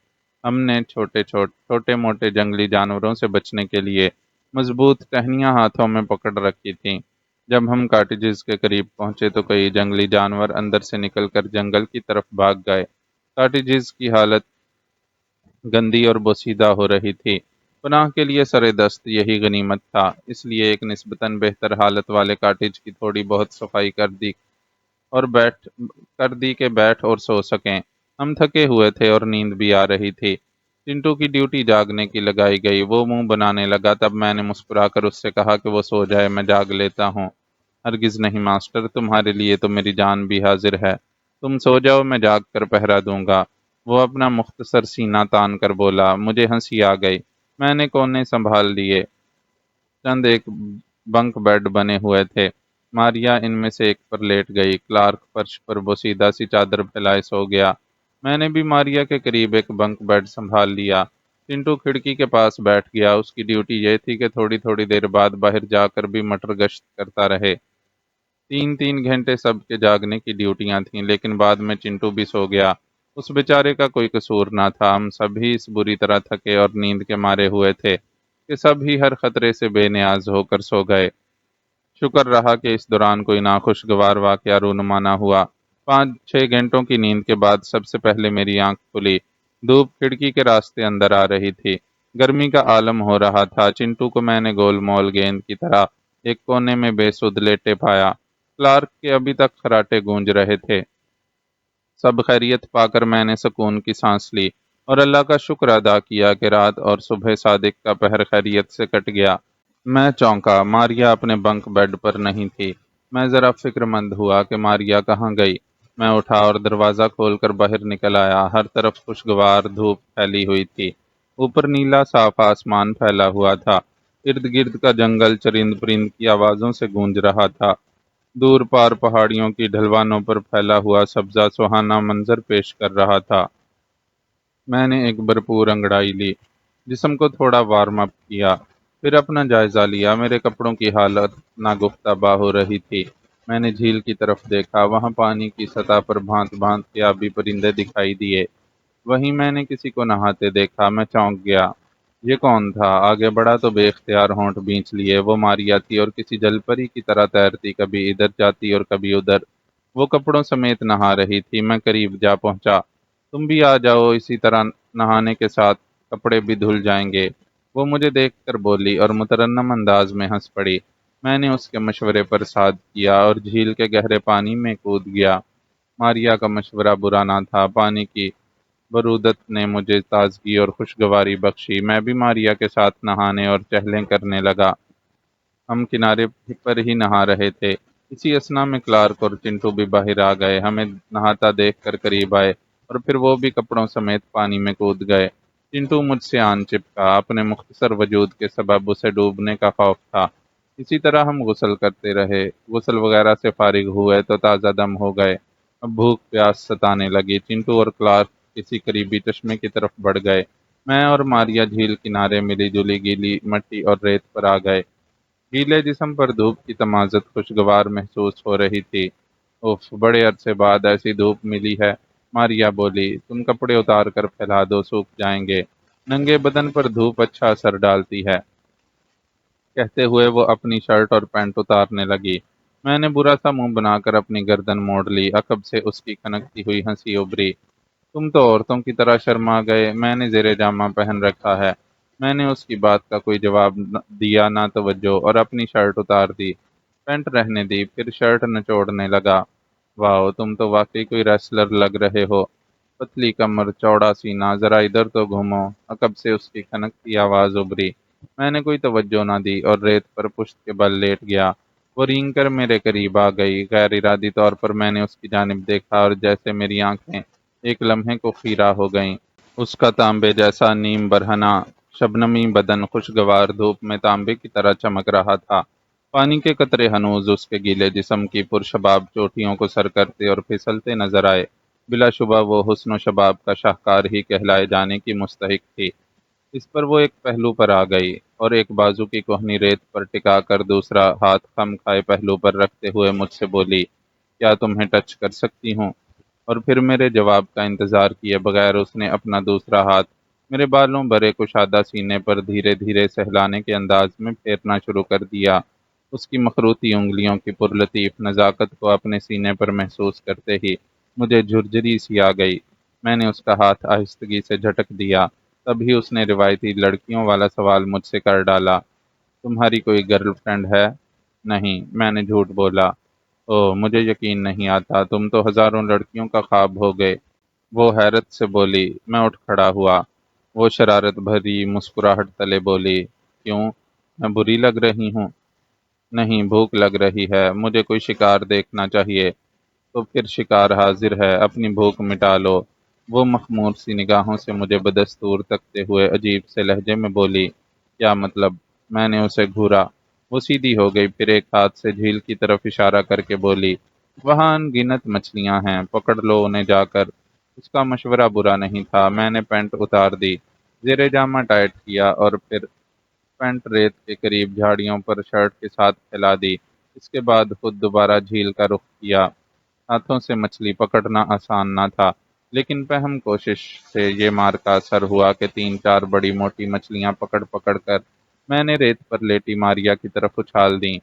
ہم نے چھوٹے موٹے جنگلی جانوروں سے بچنے کے لیے مضبوط ٹہنیاں ہاتھوں میں پکڑ رکھی تھیں۔ جب ہم کاٹیجز کے قریب پہنچے تو کئی جنگلی جانور اندر سے نکل کر جنگل کی طرف بھاگ گئے۔ کاٹیجز کی حالت گندی اور بوسیدہ ہو رہی تھی۔ پناہ کے لیے سر دست یہی غنیمت تھا، اس لیے ایک نسبتاً بہتر حالت والے کاٹیج کی تھوڑی بہت صفائی کر دی کہ بیٹھ اور سو سکیں۔ ہم تھکے ہوئے تھے اور نیند بھی آ رہی تھی۔ چنٹو کی ڈیوٹی جاگنے کی لگائی گئی، وہ منہ بنانے لگا، تب میں نے مسکرا کر اس سے کہا کہ وہ سو جائے، میں جاگ لیتا ہوں۔ ہرگز نہیں ماسٹر، تمہارے لیے تو میری جان بھی حاضر ہے۔ تم سو جاؤ، میں جاگ کر پہرا دوں گا۔ وہ اپنا مختصر سینہ تان کر بولا۔ مجھے ہنسی آ گئی۔ میں نے کونے سنبھال لیے۔ چند ایک بنک بیڈ بنے ہوئے تھے۔ ماریا ان میں سے ایک پر لیٹ گئی۔ کلارک فرش پر بوسیدہ سی چادر پھیلائے سو گیا۔ میں نے بھی ماریا کے قریب ایک بنک بیڈ سنبھال لیا۔ چنٹو کھڑکی کے پاس بیٹھ گیا۔ اس کی ڈیوٹی یہ تھی کہ تھوڑی تھوڑی دیر بعد باہر جا کر بھی مٹر گشت کرتا رہے۔ 3 گھنٹے سب کے جاگنے کی ڈیوٹیاں تھیں، لیکن بعد میں چنٹو بھی سو گیا۔ اس بیچارے کا کوئی قصور نہ تھا۔ ہم سب ہی اس بری طرح تھکے اور نیند کے مارے ہوئے تھے کہ سب ہی ہر خطرے سے بے نیاز ہو کر سو گئے۔ شکر رہا کہ اس دوران کوئی ناخوشگوار واقعہ رونما نہ ہوا۔ 5 6 گھنٹوں کی نیند کے بعد سب سے پہلے میری آنکھ کھلی۔ دھوپ کھڑکی کے راستے اندر آ رہی تھی۔ گرمی کا عالم ہو رہا تھا۔ چنٹو کو میں نے گول مول گیند کی طرح ایک کونے میں بے سدھ لیٹے پایا۔ کلارک کے ابھی تک خراٹے گونج رہے تھے۔ سب خیریت پا کر میں نے سکون کی سانس لی اور اللہ کا شکر ادا کیا کہ رات اور صبح صادق کا پہر خیریت سے کٹ گیا۔ میں چونکا۔ ماریا اپنے بنک بیڈ پر نہیں تھی۔ میں ذرا فکر مند ہوا کہ ماریا کہاں گئی۔ میں اٹھا اور دروازہ کھول کر باہر نکل آیا۔ ہر طرف خوشگوار دھوپ پھیلی ہوئی تھی۔ اوپر نیلا صاف آسمان پھیلا ہوا تھا۔ ارد گرد کا جنگل چرند پرند کی آوازوں سے گونج رہا تھا۔ دور پار پہاڑیوں کی ڈھلوانوں پر پھیلا ہوا سبزہ سہانا منظر پیش کر رہا تھا۔ میں نے ایک بھرپور انگڑائی لی، جسم کو تھوڑا وارم اپ کیا، پھر اپنا جائزہ لیا۔ میرے کپڑوں کی حالت ناگفتہ ہو رہی تھی۔ میں نے جھیل کی طرف دیکھا۔ وہاں پانی کی سطح پر بھانت بھانت کے آبی پرندے دکھائی دیے۔ وہیں میں نے کسی کو نہاتے دیکھا۔ میں چونک گیا۔ یہ کون تھا؟ آگے بڑھا تو بے اختیار ہونٹ بھینچ لیے۔ وہ ماریا تھی اور کسی جل پری کی طرح تیرتی، کبھی ادھر جاتی اور کبھی ادھر۔ وہ کپڑوں سمیت نہا رہی تھی۔ میں قریب جا پہنچا۔ تم بھی آ جاؤ، اسی طرح نہانے کے ساتھ کپڑے بھی دھل جائیں گے۔ وہ مجھے دیکھ کر بولی اور مترنم انداز میں ہنس پڑی۔ میں نے اس کے مشورے پر صاد کیا اور جھیل کے گہرے پانی میں کود گیا۔ ماریا کا مشورہ برا نہ تھا۔ پانی کی برودت نے مجھے تازگی اور خوشگواری بخشی۔ میں بھی ماریا کے ساتھ نہانے اور چہلیں کرنے لگا۔ ہم کنارے پر ہی نہا رہے تھے۔ اسی اثنا میں کلارک اور چنٹو بھی باہر آ گئے۔ ہمیں نہاتا دیکھ کر قریب آئے اور پھر وہ بھی کپڑوں سمیت پانی میں کود گئے۔ چنٹو مجھ سے آن چپکا۔ اپنے مختصر وجود کے سبب اسے ڈوبنے کا خوف تھا۔ اسی طرح ہم غسل کرتے رہے۔ غسل وغیرہ سے فارغ ہوئے تو تازہ دم ہو گئے۔ اب بھوک پیاس ستانے لگی۔ چنٹو اور کلارک کسی قریبی چشمے کی طرف بڑھ گئے۔ میں اور ماریا جھیل کنارے ملی جلی گیلی مٹی اور ریت پر آ گئے۔ گیلے جسم پر دھوپ کی تمازت خوشگوار محسوس ہو رہی تھی۔ اف، بڑے عرصے بعد ایسی دھوپ ملی ہے۔ ماریا بولی۔ تم کپڑے اتار کر پھیلا دو، سوکھ جائیں گے۔ ننگے بدن پر دھوپ اچھا اثر ڈالتی ہے۔ کہتے ہوئے وہ اپنی شرٹ اور پینٹ اتارنے لگی۔ میں نے برا سا منہ بنا کر اپنی گردن موڑ لی۔ عقب سے اس کی کھنکتی ہوئی ہنسی ابھری۔ تم تو عورتوں کی طرح شرما گئے۔ میں نے زیر جامہ پہن رکھا ہے۔ میں نے اس کی بات کا کوئی جواب دیا نہ توجہ، اور اپنی شرٹ اتار دی۔ پینٹ رہنے دی، پھر شرٹ نچوڑنے لگا۔ واؤ، تم تو واقعی کوئی ریسلر لگ رہے ہو۔ پتلی کمر، چوڑا سینہ، ذرا ادھر تو گھومو۔ عقب سے اس کی کھنکتی آواز ابھری۔ میں نے کوئی توجہ نہ دی اور ریت پر پشت کے بل لیٹ گیا۔ وہ رینگ کر میرے قریب آ گئی۔ غیر ارادی طور پر میں نے اس کی جانب دیکھا اور جیسے میری آنکھیں ایک لمحے کو خیرہ ہو گئیں۔ اس کا تانبے جیسا نیم برہنہ شبنمی بدن خوشگوار دھوپ میں تانبے کی طرح چمک رہا تھا۔ پانی کے قطرے ہنوز اس کے گیلے جسم کی پرشباب چوٹیوں کو سر کرتے اور پھسلتے نظر آئے۔ بلا شبہ وہ حسن و شباب کا شاہکار ہی کہلائے جانے کی مستحق تھی۔ اس پر وہ ایک پہلو پر آ گئی اور ایک بازو کی کوہنی ریت پر ٹکا کر دوسرا ہاتھ خم کھائے پہلو پر رکھتے ہوئے مجھ سے بولی، کیا تمہیں ٹچ کر سکتی ہوں؟ اور پھر میرے جواب کا انتظار کیے بغیر اس نے اپنا دوسرا ہاتھ میرے بالوں برے کشادہ سینے پر دھیرے دھیرے سہلانے کے انداز میں پھیرنا شروع کر دیا۔ اس کی مخروطی انگلیوں کی پرلطیف نزاکت کو اپنے سینے پر محسوس کرتے ہی مجھے جھرجھری سی آ گئی۔ میں نے اس کا ہاتھ آہستگی سے جھٹک دیا۔ تبھی اس نے روایتی لڑکیوں والا سوال مجھ سے کر ڈالا، تمہاری کوئی گرل فرینڈ ہے؟ نہیں، میں نے جھوٹ بولا۔ اوہ، مجھے یقین نہیں آتا، تم تو ہزاروں لڑکیوں کا خواب ہو گئے۔ وہ حیرت سے بولی۔ میں اٹھ کھڑا ہوا۔ وہ شرارت بھری مسکراہٹ تلے بولی، کیوں؟ میں بری لگ رہی ہوں؟ نہیں، بھوک لگ رہی ہے، مجھے کوئی شکار دیکھنا چاہیے۔ تو پھر شکار حاضر ہے، اپنی بھوک مٹا لو۔ وہ مخمور سی نگاہوں سے مجھے بدستور تکتے ہوئے عجیب سے لہجے میں بولی، کیا مطلب؟ میں نے اسے گھورا۔ وہ سیدھی ہو گئی، پھر ایک ہاتھ سے جھیل کی طرف اشارہ کر کے بولی، وہاں ان گنت مچھلیاں ہیں، پکڑ لو انہیں جا کر۔ اس کا مشورہ برا نہیں تھا۔ میں نے پینٹ اتار دی، زیر جامہ ٹائٹ کیا اور پھر پینٹ ریت کے قریب جھاڑیوں پر شرٹ کے ساتھ پھیلا دی۔ اس کے بعد خود دوبارہ جھیل کا رخ کیا۔ ہاتھوں سے مچھلی پکڑنا آسان نہ تھا، لیکن پہم کوشش سے یہ مار کا اثر ہوا کہ تین چار بڑی موٹی مچھلیاں پکڑ پکڑ کر میں نے ریت پر لیٹی ماریا کی طرف اچھال دیں۔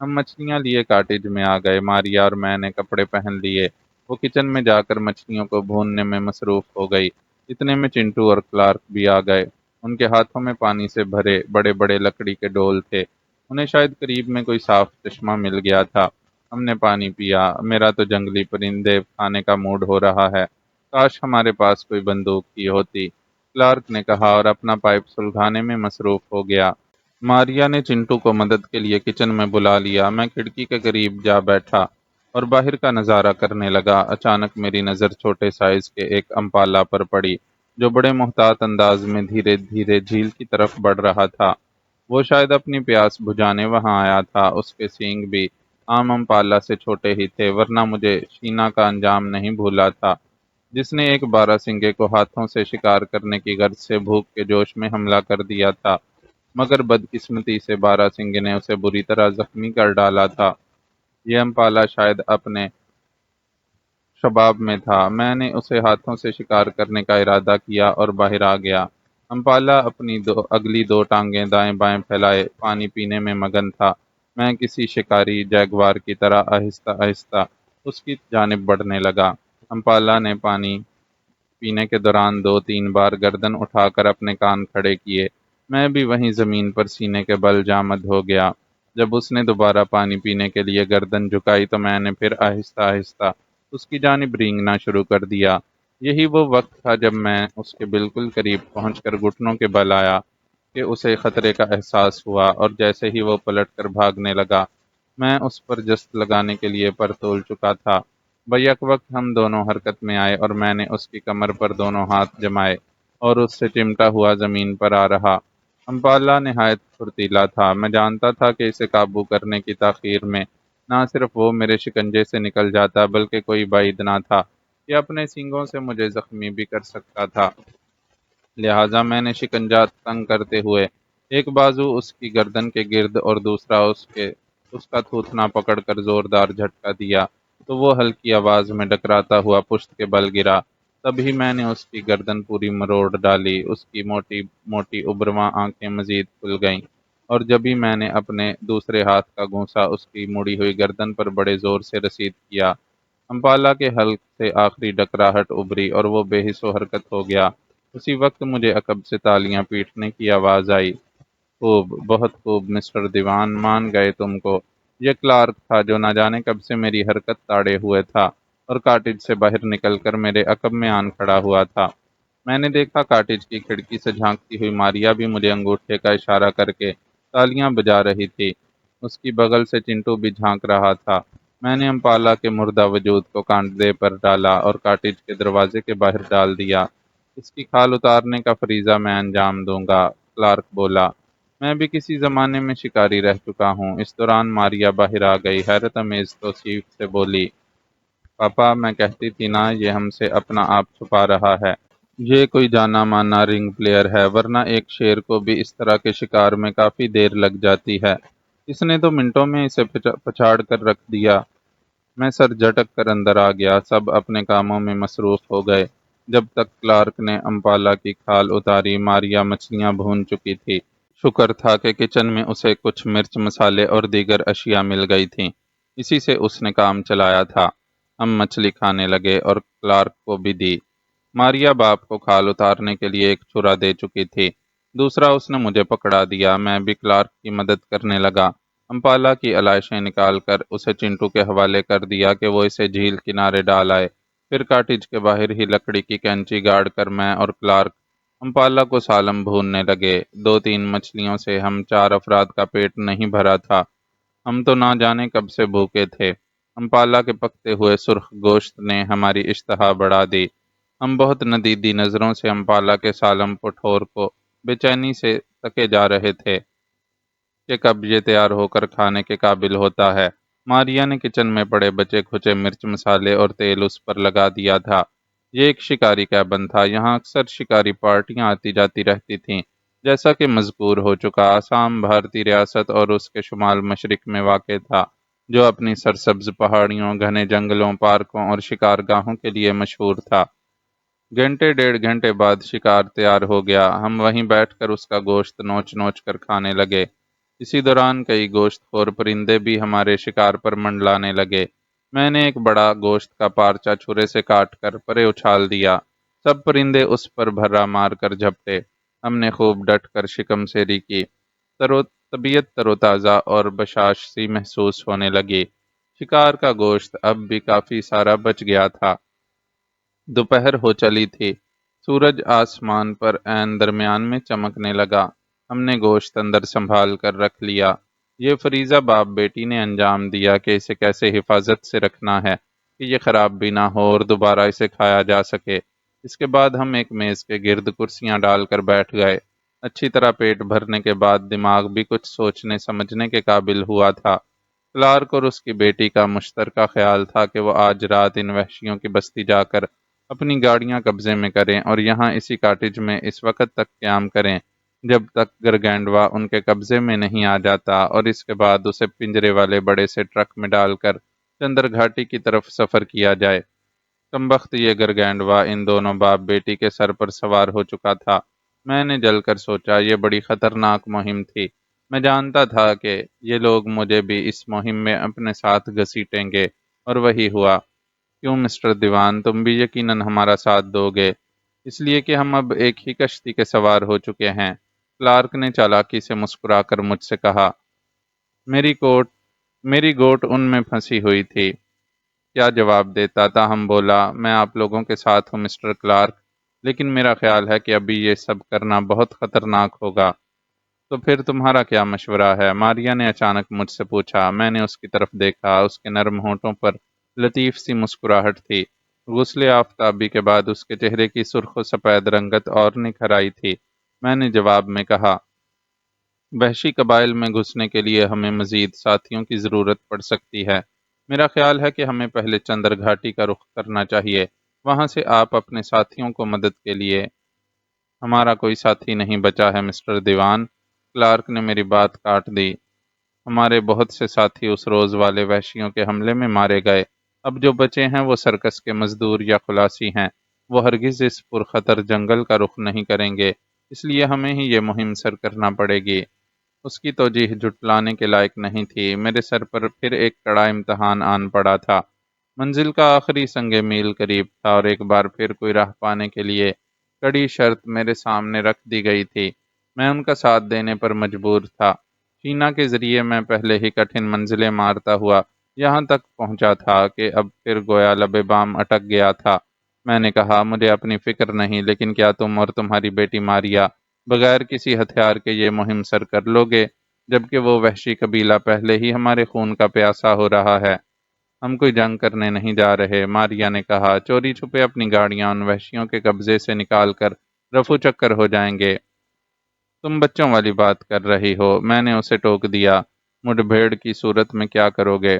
ہم مچھلیاں لیے کاٹیج میں آ گئے۔ ماریا اور میں نے کپڑے پہن لیے۔ وہ کچن میں جا کر مچھلیوں کو بھوننے میں مصروف ہو گئی۔ اتنے میں چنٹو اور کلارک بھی آ گئے۔ ان کے ہاتھوں میں پانی سے بھرے بڑے بڑے لکڑی کے ڈول تھے۔ انہیں شاید قریب میں کوئی صاف چشمہ مل گیا تھا۔ ہم نے پانی پیا۔ میرا تو جنگلی پرندے کھانے کا موڈ ہو رہا ہے۔ کاش ہمارے پاس کوئی بندوق کی ہوتی، کلارک نے کہا اور اپنا پائپ سلگانے میں مصروف ہو گیا۔ ماریا نے چنٹو کو مدد کے لیے کچن میں بلا لیا۔ میں کھڑکی کے قریب جا بیٹھا اور باہر کا نظارہ کرنے لگا۔ اچانک میری نظر چھوٹے سائز کے ایک امپالا پر پڑی، جو بڑے محتاط انداز میں دھیرے دھیرے جھیل کی طرف بڑھ رہا تھا۔ وہ شاید اپنی پیاس بجھانے وہاں آیا تھا۔ اس کے سینگ بھی عام امپالا سے چھوٹے ہی تھے، ورنہ مجھے شینا کا انجام نہیں بھولا تھا، جس نے ایک بارہ سنگے کو ہاتھوں سے شکار کرنے کی غرض سے بھوک کے جوش میں حملہ کر دیا تھا، مگر بدقسمتی سے بارہ سنگے نے اسے بری طرح زخمی کر ڈالا تھا۔ یہ امپالا شاید اپنے شباب میں تھا۔ میں نے اسے ہاتھوں سے شکار کرنے کا ارادہ کیا اور باہر آ گیا۔ امپالا اپنی اگلی دو ٹانگیں دائیں بائیں پھیلائے پانی پینے میں مگن تھا۔ میں کسی شکاری جیگوار کی طرح آہستہ آہستہ اس کی جانب بڑھنے لگا۔ امپالا نے پانی پینے کے دوران دو تین بار گردن اٹھا کر اپنے کان کھڑے کیے۔ میں بھی وہیں زمین پر سینے کے بل جامد ہو گیا۔ جب اس نے دوبارہ پانی پینے کے لیے گردن جھکائی تو میں نے پھر آہستہ آہستہ اس کی جانب رینگنا شروع کر دیا۔ یہی وہ وقت تھا جب میں اس کے بالکل قریب پہنچ کر گھٹنوں کے بل آیا کہ اسے خطرے کا احساس ہوا، اور جیسے ہی وہ پلٹ کر بھاگنے لگا، میں اس پر جست لگانے کے لیے پر تول چکا تھا۔ بیک وقت ہم دونوں حرکت میں آئے اور میں نے اس کی کمر پر دونوں ہاتھ جمائے اور اس سے چمٹا ہوا زمین پر آ رہا۔ امپالا نہایت پھرتیلا تھا۔ میں جانتا تھا کہ اسے قابو کرنے کی تاخیر میں نہ صرف وہ میرے شکنجے سے نکل جاتا، بلکہ کوئی بعید نہ تھا کہ اپنے سینگوں سے مجھے زخمی بھی کر سکتا تھا۔ لہٰذا میں نے شکنجہ تنگ کرتے ہوئے ایک بازو اس کی گردن کے گرد اور دوسرا اس کا تھوتنا پکڑ کر زوردار جھٹکا دیا تو وہ ہلکی آواز میں ڈکراتا ہوا پشت کے بل گرا۔ تبھی میں نے اس کی گردن پوری مروڑ ڈالی۔ اس کی موٹی موٹی ابرواں آنکھیں مزید کھل گئیں، اور جبھی میں نے اپنے دوسرے ہاتھ کا گھونسا اس کی مڑی ہوئی گردن پر بڑے زور سے رسید کیا، امپالا کے حلق سے آخری ڈکراہٹ ابری اور وہ بے حس و حرکت ہو گیا۔ اسی وقت مجھے عقب سے تالیاں پیٹنے کی آواز آئی۔ خوب، بہت خوب مسٹر دیوان، مان گئے تم کو۔ یہ کلارک تھا جو نہ جانے کب سے میری حرکت تاڑے ہوئے تھا اور کاٹیج سے باہر نکل کر میرے عقب میں آن کھڑا ہوا تھا۔ میں نے دیکھا کاٹیج کی کھڑکی سے جھانکتی ہوئی ماریا بھی مجھے انگوٹھے کا اشارہ کر کے تالیاں بجا رہی تھی۔ اس کی بغل سے چنٹو بھی جھانک رہا تھا۔ میں نے امپالا کے مردہ وجود کو کاندھے پر ڈالا اور کاٹیج کے دروازے کے باہر ڈال دیا۔ اس کی کھال اتارنے کا فریضہ میں انجام دوں گا، کلارک بولا۔ میں بھی کسی زمانے میں شکاری رہ چکا ہوں۔ اس دوران ماریا باہر آ گئی، حیرت امیز توصیف سے بولی، پاپا، میں کہتی تھی نا یہ ہم سے اپنا آپ چھپا رہا ہے۔ یہ کوئی جانا مانا رنگ پلیئر ہے، ورنہ ایک شیر کو بھی اس طرح کے شکار میں کافی دیر لگ جاتی ہے۔ اس نے تو منٹوں میں اسے پچاڑ کر رکھ دیا۔ میں سر جھٹک کر اندر آ گیا۔ سب اپنے کاموں میں مصروف ہو گئے۔ جب تک کلارک نے امپالا کی کھال اتاری، ماریا مچھلیاں بھون چکی تھی۔ شکر تھا کہ کچن میں اسے کچھ مرچ مسالے اور دیگر اشیاء مل گئی تھیں، اسی سے اس نے کام چلایا تھا۔ ہم مچھلی کھانے لگے اور کلارک کو بھی دی۔ ماریا باپ کو کھال اتارنے کے لیے ایک چھرا دے چکی تھی، دوسرا اس نے مجھے پکڑا دیا۔ میں بھی کلارک کی مدد کرنے لگا۔ امپالا کی علائشیں نکال کر اسے چنٹو کے حوالے کر دیا کہ وہ اسے جھیل کنارے ڈال آئے۔ پھر کاٹیج کے باہر ہی لکڑی کی کینچی گاڑ کر میں اور کلارک امپالا کو سالم بھوننے لگے۔ 2-3 مچھلیوں سے ہم 4 افراد کا پیٹ نہیں بھرا تھا۔ ہم تو نہ جانے کب سے بھوکے تھے۔ امپالا کے پکتے ہوئے سرخ گوشت نے ہماری اشتہا بڑھا دی۔ ہم بہت ندیدی نظروں سے امپالا کے سالم پٹھور کو بے چینی سے تکے جا رہے تھے کہ کب یہ تیار ہو کر کھانے کے قابل ہوتا ہے۔ ماریا نے کچن میں پڑے بچے کھچے مرچ مسالے اور تیل اس پر لگا دیا تھا۔ یہ ایک شکاری کیبن تھا۔ یہاں اکثر شکاری پارٹیاں آتی جاتی رہتی تھیں۔ جیسا کہ مذکور ہو چکا، آسام بھارتی ریاست اور اس کے شمال مشرق میں واقع تھا، جو اپنی سرسبز پہاڑیوں، گھنے جنگلوں، پارکوں اور شکارگاہوں کے لیے مشہور تھا۔ گھنٹے 1.5 گھنٹے بعد شکار تیار ہو گیا۔ ہم وہیں بیٹھ کر اس کا گوشت نوچ نوچ کر کھانے لگے۔ اسی دوران کئی گوشت خور پرندے بھی ہمارے شکار پر منڈلانے لگے۔ میں نے ایک بڑا گوشت کا پارچہ چھرے سے کاٹ کر پرے اچھال دیا۔ سب پرندے اس پر بھرا مار کر جھپٹے۔ ہم نے خوب ڈٹ کر شکم سیری کی۔ طبیعت تر و تازہ اور بشاش سی محسوس ہونے لگی۔ شکار کا گوشت اب بھی کافی سارا بچ گیا تھا۔ دوپہر ہو چلی تھی۔ سورج آسمان پر عین درمیان میں چمکنے لگا۔ ہم نے گوشت اندر سنبھال کر رکھ لیا۔ یہ فریضہ باپ بیٹی نے انجام دیا کہ اسے کیسے حفاظت سے رکھنا ہے کہ یہ خراب بھی نہ ہو اور دوبارہ اسے کھایا جا سکے۔ اس کے بعد ہم ایک میز کے گرد کرسیاں ڈال کر بیٹھ گئے۔ اچھی طرح پیٹ بھرنے کے بعد دماغ بھی کچھ سوچنے سمجھنے کے قابل ہوا تھا۔ کلارک اور اس کی بیٹی کا مشترکہ خیال تھا کہ وہ آج رات ان وحشیوں کی بستی جا کر اپنی گاڑیاں قبضے میں کریں اور یہاں اسی کاٹیج میں اس وقت تک قیام کریں جب تک گرگینڈوا ان کے قبضے میں نہیں آ جاتا، اور اس کے بعد اسے پنجرے والے بڑے سے ٹرک میں ڈال کر چندر گھاٹی کی طرف سفر کیا جائے۔ کمبخت یہ گرگینڈوا ان دونوں باپ بیٹی کے سر پر سوار ہو چکا تھا۔ میں نے جل کر سوچا، یہ بڑی خطرناک مہم تھی۔ میں جانتا تھا کہ یہ لوگ مجھے بھی اس مہم میں اپنے ساتھ گھسیٹیں گے، اور وہی ہوا۔ کیوں مسٹر دیوان، تم بھی یقیناً ہمارا ساتھ دو گے، اس لیے کہ ہم اب ایک ہی کشتی کے سوار ہو چکے ہیں۔ کلارک نے چالاکی سے مسکرا کر مجھ سے کہا۔ میری گوٹ ان میں پھنسی ہوئی تھی۔ کیا جواب دیتا؟ تاہم بولا، میں آپ لوگوں کے ساتھ ہوں مسٹر کلارک، لیکن میرا خیال ہے کہ ابھی یہ سب کرنا بہت خطرناک ہوگا۔ تو پھر تمہارا کیا مشورہ ہے؟ ماریا نے اچانک مجھ سے پوچھا۔ میں نے اس کی طرف دیکھا۔ اس کے نرم ہونٹوں پر لطیف سی مسکراہٹ تھی۔ غسل آفتابی کے بعد اس کے چہرے کی سرخ و سفید رنگت اور نکھر آئی تھی۔ میں نے جواب میں کہا، وحشی قبائل میں گھسنے کے لیے ہمیں مزید ساتھیوں کی ضرورت پڑ سکتی ہے۔ میرا خیال ہے کہ ہمیں پہلے چندر گھاٹی کا رخ کرنا چاہیے۔ وہاں سے آپ اپنے ساتھیوں کو مدد کے لیے۔ ہمارا کوئی ساتھی نہیں بچا ہے مسٹر دیوان، کلارک نے میری بات کاٹ دی۔ ہمارے بہت سے ساتھی اس روز والے وحشیوں کے حملے میں مارے گئے۔ اب جو بچے ہیں وہ سرکس کے مزدور یا خلاصی ہیں۔ وہ ہرگز اس پرخطر جنگل کا رخ نہیں کریں گے، اس لیے ہمیں ہی یہ مہم سر کرنا پڑے گی۔ اس کی توجیہ جھٹلانے کے لائق نہیں تھی۔ میرے سر پر پھر ایک کڑا امتحان آن پڑا تھا۔ منزل کا آخری سنگ میل قریب تھا اور ایک بار پھر کوئی راہ پانے کے لیے کڑی شرط میرے سامنے رکھ دی گئی تھی۔ میں ان کا ساتھ دینے پر مجبور تھا۔ شینا کے ذریعے میں پہلے ہی کٹھن منزلیں مارتا ہوا یہاں تک پہنچا تھا کہ اب پھر گویا لبے بام اٹک گیا تھا۔ میں نے کہا، مجھے اپنی فکر نہیں، لیکن کیا تم اور تمہاری بیٹی ماریا بغیر کسی ہتھیار کے یہ مہم سر کر لو گے، جبکہ وہ وحشی قبیلہ پہلے ہی ہمارے خون کا پیاسا ہو رہا ہے؟ ہم کوئی جنگ کرنے نہیں جا رہے، ماریا نے کہا۔ چوری چھپے اپنی گاڑیاں ان وحشیوں کے قبضے سے نکال کر رفو چکر ہو جائیں گے۔ تم بچوں والی بات کر رہی ہو، میں نے اسے ٹوک دیا۔ مڈ بھیڑ کی صورت میں کیا کرو گے؟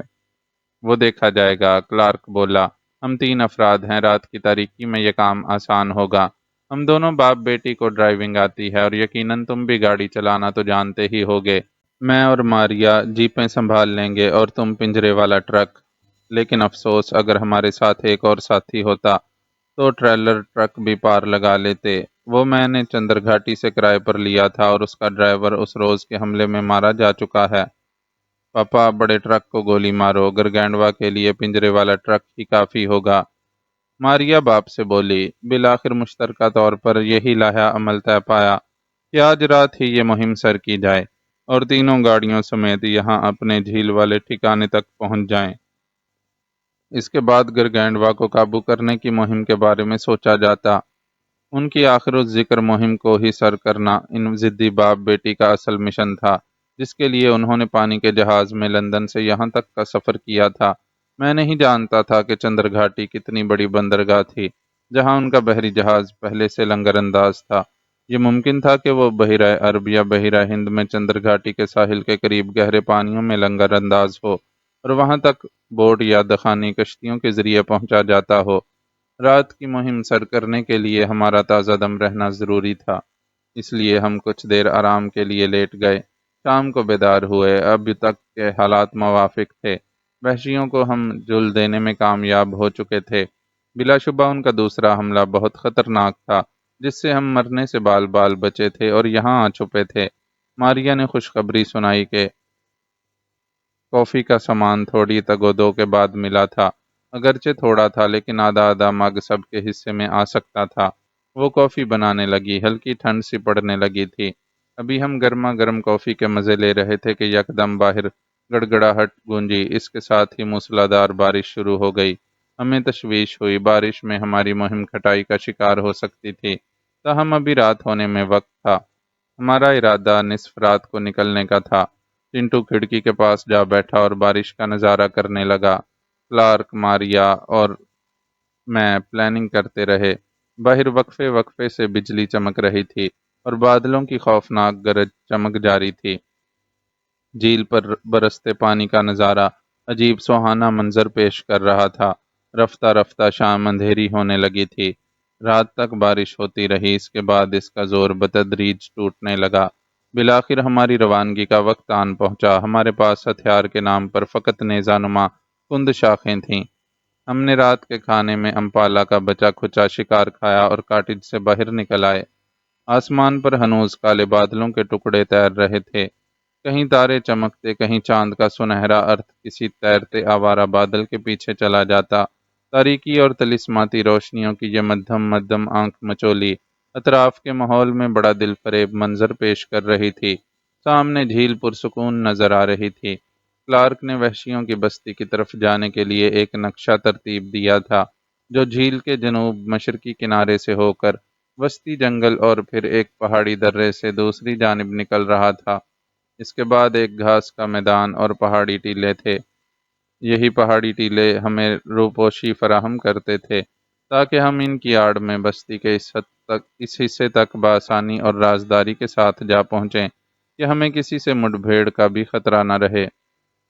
وہ دیکھا جائے گا، کلارک بولا۔ ہم 3 افراد ہیں، رات کی تاریکی میں یہ کام آسان ہوگا۔ ہم دونوں باپ بیٹی کو ڈرائیونگ آتی ہے اور یقیناً تم بھی گاڑی چلانا تو جانتے ہی ہوگے۔ میں اور ماریا جیپیں سنبھال لیں گے اور تم پنجرے والا ٹرک۔ لیکن افسوس، اگر ہمارے ساتھ ایک اور ساتھی ہوتا تو ٹریلر ٹرک بھی پار لگا لیتے۔ وہ میں نے چندر گھاٹی سے کرائے پر لیا تھا اور اس کا ڈرائیور اس روز کے حملے میں مارا جا چکا ہے۔ پاپا، بڑے ٹرک کو گولی مارو، گرگینڈوا کے لیے پنجرے والا ٹرک ہی کافی ہوگا۔ ماریا باپ سے بولی۔ بالآخر مشترکہ طور پر یہی لائحہ عمل طے پایا کہ آج رات ہی یہ مہم سر کی جائے اور تینوں گاڑیوں سمیت یہاں اپنے جھیل والے ٹھکانے تک پہنچ جائیں۔ اس کے بعد گرگینڈوا کو قابو کرنے کی مہم کے بارے میں سوچا جاتا۔ ان کی آخر الذکر مہم کو ہی سر کرنا ان ضدی باپ بیٹی کا اصل مشن تھا، جس کے لیے انہوں نے پانی کے جہاز میں لندن سے یہاں تک کا سفر کیا تھا۔ میں نہیں جانتا تھا کہ چندر گھاٹی کتنی بڑی بندرگاہ تھی، جہاں ان کا بحری جہاز پہلے سے لنگر انداز تھا۔ یہ ممکن تھا کہ وہ بحیرہ عرب یا بحیرہ ہند میں چندر گھاٹی کے ساحل کے قریب گہرے پانیوں میں لنگر انداز ہو اور وہاں تک بوٹ یا دخانی کشتیوں کے ذریعے پہنچا جاتا ہو۔ رات کی مہم سر کرنے کے لیے ہمارا تازہ دم رہنا ضروری تھا، اس لیے ہم کچھ دیر آرام کے لیے لیٹ گئے۔ شام کو بیدار ہوئے۔ اب تک کے حالات موافق تھے۔ وحشیوں کو ہم جل دینے میں کامیاب ہو چکے تھے۔ بلا شبہ ان کا دوسرا حملہ بہت خطرناک تھا، جس سے ہم مرنے سے بال بال بچے تھے اور یہاں آ چھپے تھے۔ ماریا نے خوشخبری سنائی کہ کافی کا سامان تھوڑی تگودو کے بعد ملا تھا۔ اگرچہ تھوڑا تھا لیکن آدھا آدھا مگ سب کے حصے میں آ سکتا تھا۔ وہ کافی بنانے لگی۔ ہلکی ٹھنڈ سی پڑنے لگی تھی۔ ابھی ہم گرما گرم کافی کے مزے لے رہے تھے کہ یکدم باہر گڑگڑاہٹ گونجی۔ اس کے ساتھ ہی موسلادھار بارش شروع ہو گئی۔ ہمیں تشویش ہوئی، بارش میں ہماری مہم کھٹائی کا شکار ہو سکتی تھی، تاہم ابھی رات ہونے میں وقت تھا۔ ہمارا ارادہ نصف رات کو نکلنے کا تھا۔ چنٹو کھڑکی کے پاس جا بیٹھا اور بارش کا نظارہ کرنے لگا۔ کلارک، ماریا اور میں پلاننگ کرتے رہے۔ باہر وقفے وقفے سے بجلی چمک رہی تھی اور بادلوں کی خوفناک گرج چمک جاری تھی۔ جھیل پر برستے پانی کا نظارہ عجیب سہانا منظر پیش کر رہا تھا۔ رفتہ رفتہ شام اندھیری ہونے لگی تھی۔ رات تک بارش ہوتی رہی، اس کے بعد اس کا زور بتدریج ٹوٹنے لگا۔ بالآخر ہماری روانگی کا وقت آن پہنچا۔ ہمارے پاس ہتھیار کے نام پر فقط نیزہ نما کند شاخیں تھیں۔ ہم نے رات کے کھانے میں امپالہ کا بچا کھچا شکار کھایا اور کاٹیج سے باہر نکل آئے۔ آسمان پر ہنوز کالے بادلوں کے ٹکڑے تیر رہے تھے۔ کہیں تارے چمکتے، کہیں چاند کا سنہرا ارتھ کسی تیرتے آوارہ بادل کے پیچھے چلا جاتا۔ تاریکی اور طلسماتی روشنیوں کی یہ مدھم مدھم آنکھ مچولی اطراف کے ماحول میں بڑا دل فریب منظر پیش کر رہی تھی۔ سامنے جھیل پرسکون نظر آ رہی تھی۔ کلارک نے وحشیوں کی بستی کی طرف جانے کے لیے ایک نقشہ ترتیب دیا تھا، جو جھیل کے جنوب مشرقی کنارے سے ہو کر وسطی جنگل اور پھر ایک پہاڑی درے سے دوسری جانب نکل رہا تھا۔ اس کے بعد ایک گھاس کا میدان اور پہاڑی ٹیلے تھے۔ یہی پہاڑی ٹیلے ہمیں روپوشی فراہم کرتے تھے تاکہ ہم ان کی آڑ میں بستی کے اس حصے تک بآسانی اور رازداری کے ساتھ جا پہنچیں کہ ہمیں کسی سے مٹ بھیڑ کا بھی خطرہ نہ رہے۔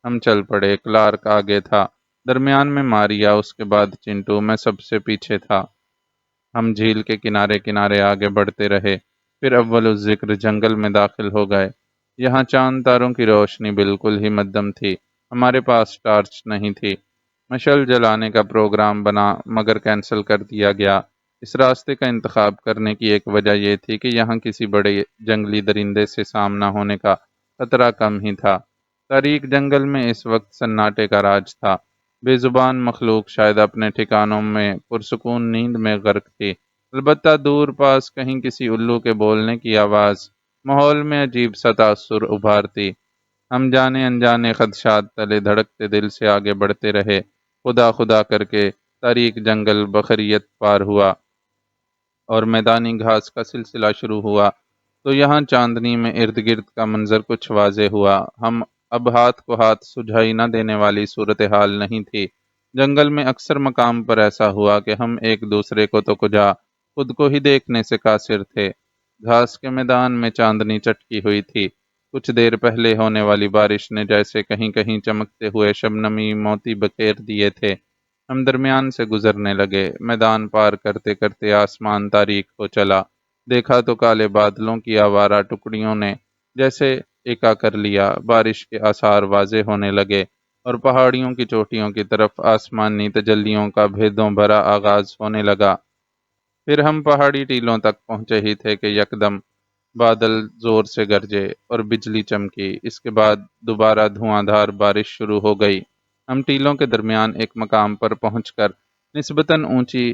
ہم چل پڑے۔ کلارک آگے تھا، درمیان میں ماریا، اس کے بعد چنٹو، میں سب سے پیچھے تھا۔ ہم جھیل کے کنارے کنارے آگے بڑھتے رہے، پھر اول الذکر جنگل میں داخل ہو گئے۔ یہاں چاند تاروں کی روشنی بالکل ہی مدھم تھی۔ ہمارے پاس ٹارچ نہیں تھی۔ مشل جلانے کا پروگرام بنا مگر کینسل کر دیا گیا۔ اس راستے کا انتخاب کرنے کی ایک وجہ یہ تھی کہ یہاں کسی بڑے جنگلی درندے سے سامنا ہونے کا خطرہ کم ہی تھا۔ تاریک جنگل میں اس وقت سناٹے کا راج تھا۔ بے زبان مخلوق شاید اپنے ٹھکانوں میں پرسکون نیند میں غرق تھی۔ البتہ دور پاس کہیں کسی الو کے بولنے کی آواز ماحول میں عجیب سا تاثر ابھارتی۔ ہم جانے انجانے خدشات تلے دھڑکتے دل سے آگے بڑھتے رہے۔ خدا خدا کر کے تاریک جنگل بخریت پار ہوا اور میدانی گھاس کا سلسلہ شروع ہوا تو یہاں چاندنی میں ارد گرد کا منظر کچھ واضح ہوا۔ ہم اب ہاتھ کو ہاتھ سجھائی نہ دینے والی صورتحال نہیں تھی۔ جنگل میں اکثر مقام پر ایسا ہوا کہ ہم ایک دوسرے کو تو کجا خود کو ہی دیکھنے سے قاصر تھے۔ گھاس کے میدان میں چاندنی چٹکی ہوئی تھی۔ کچھ دیر پہلے ہونے والی بارش نے جیسے کہیں کہیں چمکتے ہوئے شبنمی موتی بکھیر دیے تھے۔ ہم درمیان سے گزرنے لگے۔ میدان پار کرتے کرتے آسمان تاریک ہو چلا۔ دیکھا تو کالے بادلوں کی آوارہ ٹکڑیوں نے جیسے ایکا کر لیا۔ بارش کے آثار واضح ہونے لگے اور پہاڑیوں کی چوٹیوں کی طرف آسمانی تجلیوں کا بھیدوں بھرا آغاز ہونے لگا۔ پھر ہم پہاڑی ٹیلوں تک پہنچے ہی تھے کہ یکدم بادل زور سے گرجے اور بجلی چمکی۔ اس کے بعد دوبارہ دھواں دھار بارش شروع ہو گئی۔ ہم ٹیلوں کے درمیان ایک مقام پر پہنچ کر نسبتاً اونچی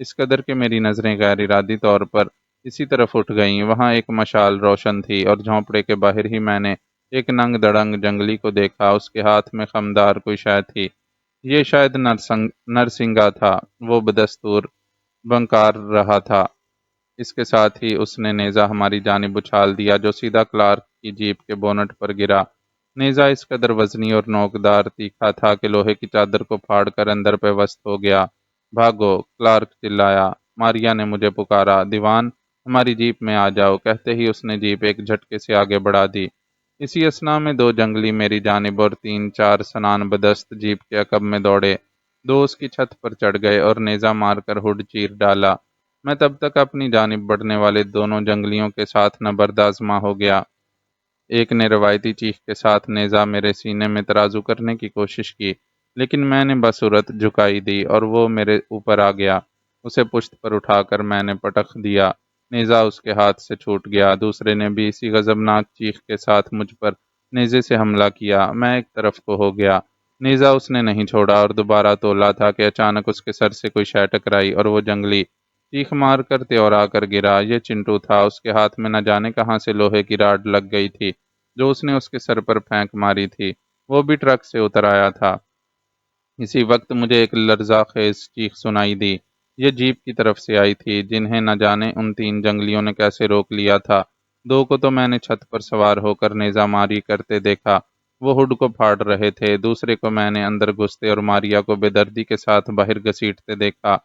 اس قدر کہ میری نظریں غیر ارادی طور پر اسی طرف اٹھ گئیں۔ وہاں ایک مشال روشن تھی اور جھونپڑے کے باہر ہی میں نے ایک ننگ دڑنگ جنگلی کو دیکھا۔ اس کے ہاتھ میں خمدار کوئی شے تھی۔ یہ شاید نرسنگا تھا۔ وہ بدستور بنکار رہا تھا۔ اس کے ساتھ ہی اس نے نیزہ ہماری جانب اچھال دیا جو سیدھا کلارک کی جیپ کے بونٹ پر گرا۔ نیزہ اس قدر وزنی اور نوکدار تیکھا تھا کہ لوہے کی چادر کو پھاڑ کر اندر پہ وسط ہو گیا۔ بھاگو! کلارک چلایا۔ ماریا نے مجھے پکارا۔ دیوان، ہماری جیپ میں آ جاؤ۔ کہتے ہی اس نے جیپ ایک جھٹکے سے آگے بڑھا دی۔ اسی اثنا میں دو جنگلی میری جانب اور تین چار سنان بدست جیپ کے عقب میں دوڑے۔ دو اس کی چھت پر چڑھ گئے اور نیزہ مار کر ہڈ چیر ڈالا۔ میں تب تک اپنی جانب بڑھنے والے دونوں جنگلیوں کے ساتھ نبرد آزما ہو گیا۔ ایک نے روایتی چیخ کے ساتھ نیزہ میرے سینے میں ترازو کرنے کی کوشش کی، لیکن میں نے بصورت جھکائی دی اور وہ میرے اوپر آ گیا۔ اسے پشت پر اٹھا کر میں نے پٹخ دیا۔ نیزہ اس کے ہاتھ سے چھوٹ گیا۔ دوسرے نے بھی اسی غضبناک چیخ کے ساتھ مجھ پر نیزے سے حملہ کیا۔ میں ایک طرف کو ہو گیا۔ نیزہ اس نے نہیں چھوڑا اور دوبارہ تولا تھا کہ اچانک اس کے سر سے کوئی شے ٹکرائی اور وہ جنگلی چیخ مار کر تیورا کر گرا۔ یہ چنٹو تھا۔ اس کے ہاتھ میں نہ جانے کہاں سے لوہے کی راڈ لگ گئی تھی جو اس نے اس کے سر پر پھینک ماری تھی۔ وہ بھی ٹرک سے اتر آیا تھا۔ اسی وقت مجھے ایک لرزہ خیز چیخ سنائی دی۔ یہ جیپ کی طرف سے آئی تھی، جنہیں نہ جانے ان تین جنگلیوں نے کیسے روک لیا تھا۔ دو کو تو میں نے چھت پر سوار ہو کر نیزہ ماری کرتے دیکھا۔ وہ ہڈ کو پھاڑ رہے تھے۔ دوسرے کو میں نے اندر گھستے اور ماریا کو بے دردی کے ساتھ باہر گھسیٹتے دیکھا۔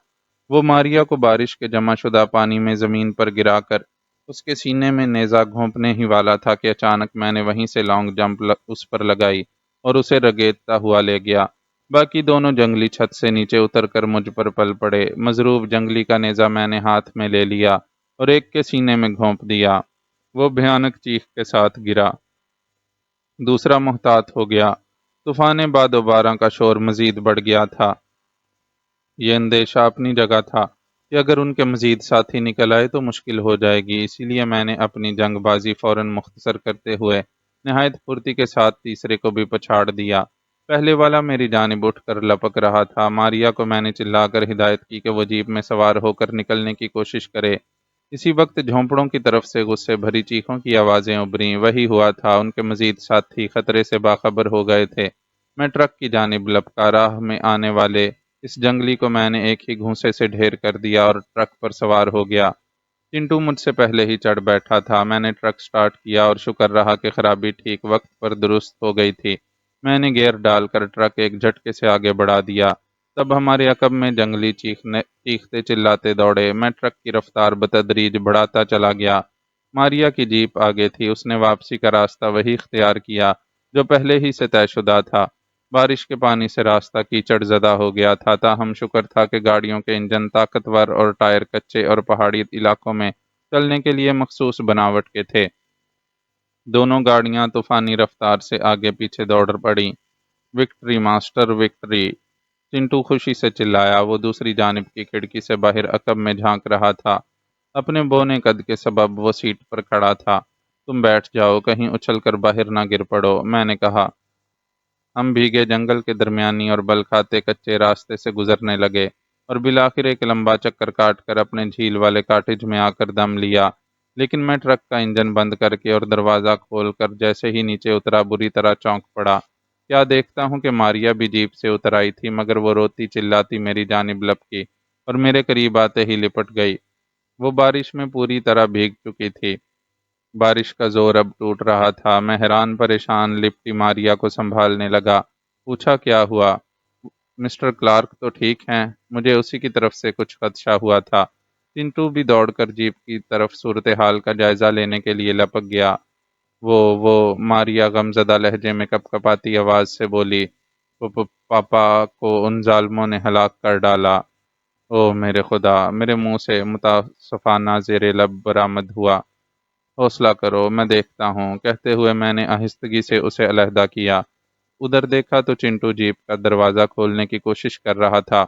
وہ ماریا کو بارش کے جمع شدہ پانی میں زمین پر گرا کر اس کے سینے میں نیزہ گھونپنے ہی والا تھا کہ اچانک میں نے وہیں سے لانگ جمپ اس پر لگائی اور اسے رگیدتا ہوا لے گیا۔ باقی دونوں جنگلی چھت سے نیچے اتر کر مجھ پر پل پڑے۔ مضروب جنگلی کا نیزہ میں نے ہاتھ میں لے لیا اور ایک کے سینے میں گھونپ دیا۔ وہ بھیانک چیخ کے ساتھ گرا۔ دوسرا محتاط ہو گیا۔ طوفان باد و باران کا شور مزید بڑھ گیا تھا۔ یہ اندیشہ اپنی جگہ تھا کہ اگر ان کے مزید ساتھی نکل آئے تو مشکل ہو جائے گی، اسی لیے میں نے اپنی جنگ بازی فوراً مختصر کرتے ہوئے نہایت پھرتی کے ساتھ تیسرے کو بھی پچھاڑ دیا۔ پہلے والا میری جانب اٹھ کر لپک رہا تھا۔ ماریا کو میں نے چلا کر ہدایت کی کہ وہ جیپ میں سوار ہو کر نکلنے کی کوشش کرے۔ اسی وقت جھونپڑوں کی طرف سے غصے بھری چیخوں کی آوازیں ابھریں۔ وہی ہوا تھا، ان کے مزید ساتھی خطرے سے باخبر ہو گئے تھے۔ میں ٹرک کی جانب لپکا۔ راہ میں آنے والے اس جنگلی کو میں نے ایک ہی گھونسے سے ڈھیر کر دیا اور ٹرک پر سوار ہو گیا۔ چنٹو مجھ سے پہلے ہی چڑھ بیٹھا تھا۔ میں نے ٹرک سٹارٹ کیا اور شکر رہا کہ خرابی ٹھیک وقت پر درست ہو گئی تھی۔ میں نے گیئر ڈال کر ٹرک ایک جھٹکے سے آگے بڑھا دیا۔ تب ہمارے عقب میں جنگلی چیختے چلاتے دوڑے۔ میں ٹرک کی رفتار بتدریج بڑھاتا چلا گیا۔ ماریا کی جیپ آگے تھی۔ اس نے واپسی کا راستہ وہی اختیار کیا جو پہلے ہی سے طے شدہ تھا۔ بارش کے پانی سے راستہ کیچڑ زدہ ہو گیا تھا، تاہم شکر تھا کہ گاڑیوں کے انجن طاقتور اور ٹائر کچے اور پہاڑی علاقوں میں چلنے کے لیے مخصوص بناوٹ کے تھے۔ دونوں گاڑیاں طوفانی رفتار سے آگے پیچھے دوڑ پڑیں۔ Victory master, victory! چنٹو خوشی سے چلایا۔ وہ دوسری جانب کی کھڑکی سے باہر عقب میں جھانک رہا تھا۔ اپنے بونے قد کے سبب وہ سیٹ پر کھڑا تھا۔ تم بیٹھ جاؤ، کہیں اچھل کر باہر نہ گر پڑو، میں نے کہا۔ ہم بھیگے جنگل کے درمیانی اور بل کھاتے کچے راستے سے گزرنے لگے اور بالآخر ایک لمبا چکر کاٹ کر اپنے جھیل والے کاٹیج میں آ کر دم لیا۔ لیکن میں ٹرک کا انجن بند کر کے اور دروازہ کھول کر جیسے ہی نیچے اترا بری طرح چونک پڑا۔ کیا دیکھتا ہوں کہ ماریا بھی جیپ سے اتر آئی تھی، مگر وہ روتی چلاتی میری جانب لپکی اور میرے قریب آتے ہی لپٹ گئی۔ وہ بارش میں پوری طرح بھیگ چکی تھی۔ بارش کا زور اب ٹوٹ رہا تھا۔ میں حیران پریشان لپٹی ماریا کو سنبھالنے لگا۔ پوچھا، کیا ہوا؟ مسٹر کلارک تو ٹھیک ہیں؟ مجھے اسی کی طرف سے کچھ خدشہ ہوا تھا۔ چنٹو بھی دوڑ کر جیپ کی طرف صورتحال کا جائزہ لینے کے لیے لپک گیا۔ وہ ماریا غمزدہ لہجے میں کپ کپاتی آواز سے بولی، پاپا کو ان ظالموں نے ہلاک کر ڈالا۔ او میرے خدا! میرے منہ سے متاسفانہ زیر لب برآمد ہوا۔ حوصلہ کرو، میں دیکھتا ہوں، کہتے ہوئے میں نے آہستگی سے اسے علیحدہ کیا۔ ادھر دیکھا تو چنٹو جیپ کا دروازہ کھولنے کی کوشش کر رہا تھا۔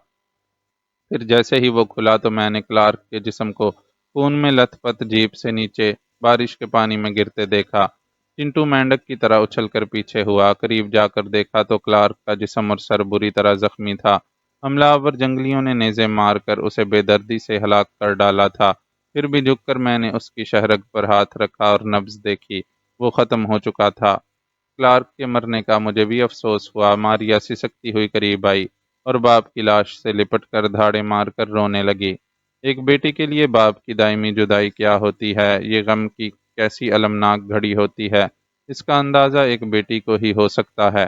پھر جیسے ہی وہ کھلا تو میں نے کلارک کے جسم کو خون میں لت پت جیپ سے نیچے بارش کے پانی میں گرتے دیکھا۔ چنٹو مینڈک کی طرح اچھل کر پیچھے ہوا۔ قریب جا کر دیکھا تو کلارک کا جسم اور سر بری طرح زخمی تھا۔ حملہ آور جنگلیوں نے نیزے مار کر اسے بے دردی سے ہلاک کر ڈالا تھا۔ پھر بھی جھک کر میں نے اس کی شہرگ پر ہاتھ رکھا اور نبض دیکھی، وہ ختم ہو چکا تھا۔ کلارک کے مرنے کا مجھے بھی افسوس ہوا۔ ماریا سسکتی ہوئی قریب آئی اور باپ کی لاش سے لپٹ کر دھاڑے مار کر رونے لگی۔ ایک بیٹی کے لیے باپ کی دائمی جدائی کیا ہوتی ہے، یہ غم کی کیسی المناک گھڑی ہوتی ہے، اس کا اندازہ ایک بیٹی کو ہی ہو سکتا ہے۔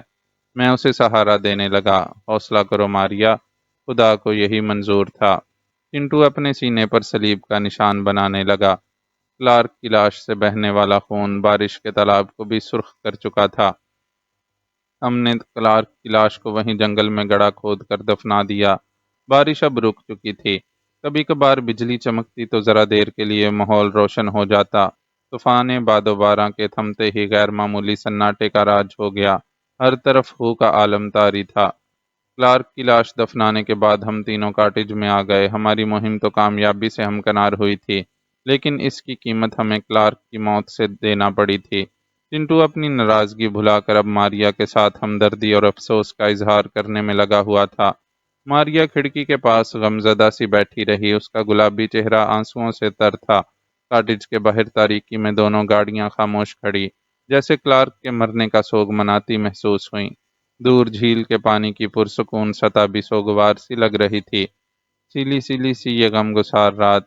میں اسے سہارا دینے لگا۔ حوصلہ کرو ماریا، خدا کو یہی منظور تھا۔ چنٹو اپنے سینے پر سلیب کا نشان بنانے لگا۔ کلارک کی لاش سے بہنے والا خون بارش کے تالاب کو بھی سرخ کر چکا تھا۔ ہم نے کلارک کی لاش کو وہیں جنگل میں گڑھا کھود کر دفنا دیا۔ بارش اب رک چکی تھی۔ کبھی کبھار بجلی چمکتی تو ذرا دیر کے لیے ماحول روشن ہو جاتا۔ طوفان باد و باران کے تھمتے ہی غیر معمولی سناٹے کا راج ہو گیا۔ ہر طرف ہو کا عالم طاری تھا۔ کلارک کی لاش دفنانے کے بعد ہم تینوں کاٹیج میں آ گئے۔ ہماری مہم تو کامیابی سے ہمکنار ہوئی تھی، لیکن اس کی قیمت ہمیں کلارک کی موت سے دینا پڑی تھی۔ چنٹو اپنی ناراضگی بھلا کر اب ماریا کے ساتھ ہمدردی اور افسوس کا اظہار کرنے میں لگا ہوا تھا۔ ماریا کھڑکی کے پاس غمزدہ سی بیٹھی رہی، اس کا گلابی چہرہ آنسوؤں سے تر تھا۔ کاٹیج کے باہر تاریکی میں دونوں گاڑیاں خاموش کھڑی، جیسے کلارک کے مرنے کا سوگ مناتی محسوس ہوئیں۔ دور جھیل کے پانی کی پرسکون سطح بھی سوگوار سی لگ رہی تھی۔ سیلی سیلی سی یہ غمگسار رات